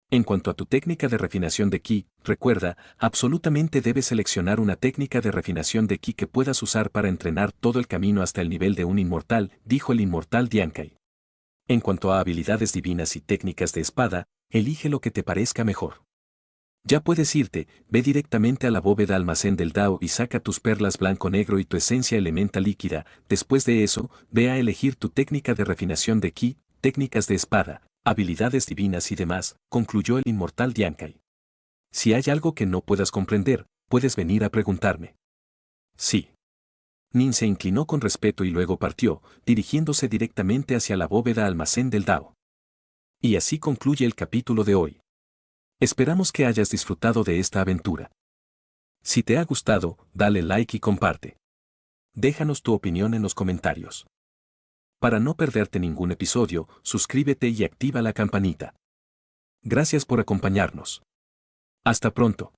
En cuanto a tu técnica de refinación de ki, recuerda, absolutamente debes seleccionar una técnica de refinación de ki que puedas usar para entrenar todo el camino hasta el nivel de un inmortal, dijo el inmortal Diankai. En cuanto a habilidades divinas y técnicas de espada, elige lo que te parezca mejor. Ya puedes irte, ve directamente a la bóveda almacén del Dao y saca tus perlas blanco-negro y tu esencia elementa líquida. Después de eso, ve a elegir tu técnica de refinación de ki, técnicas de espada, habilidades divinas y demás, concluyó el inmortal Diankai. Si hay algo que no puedas comprender, puedes venir a preguntarme. Sí. Nin se inclinó con respeto y luego partió, dirigiéndose directamente hacia la bóveda almacén del Dao. Y así concluye el capítulo de hoy. Esperamos que hayas disfrutado de esta aventura. Si te ha gustado, dale like y comparte. Déjanos tu opinión en los comentarios. Para no perderte ningún episodio, suscríbete y activa la campanita. Gracias por acompañarnos. Hasta pronto.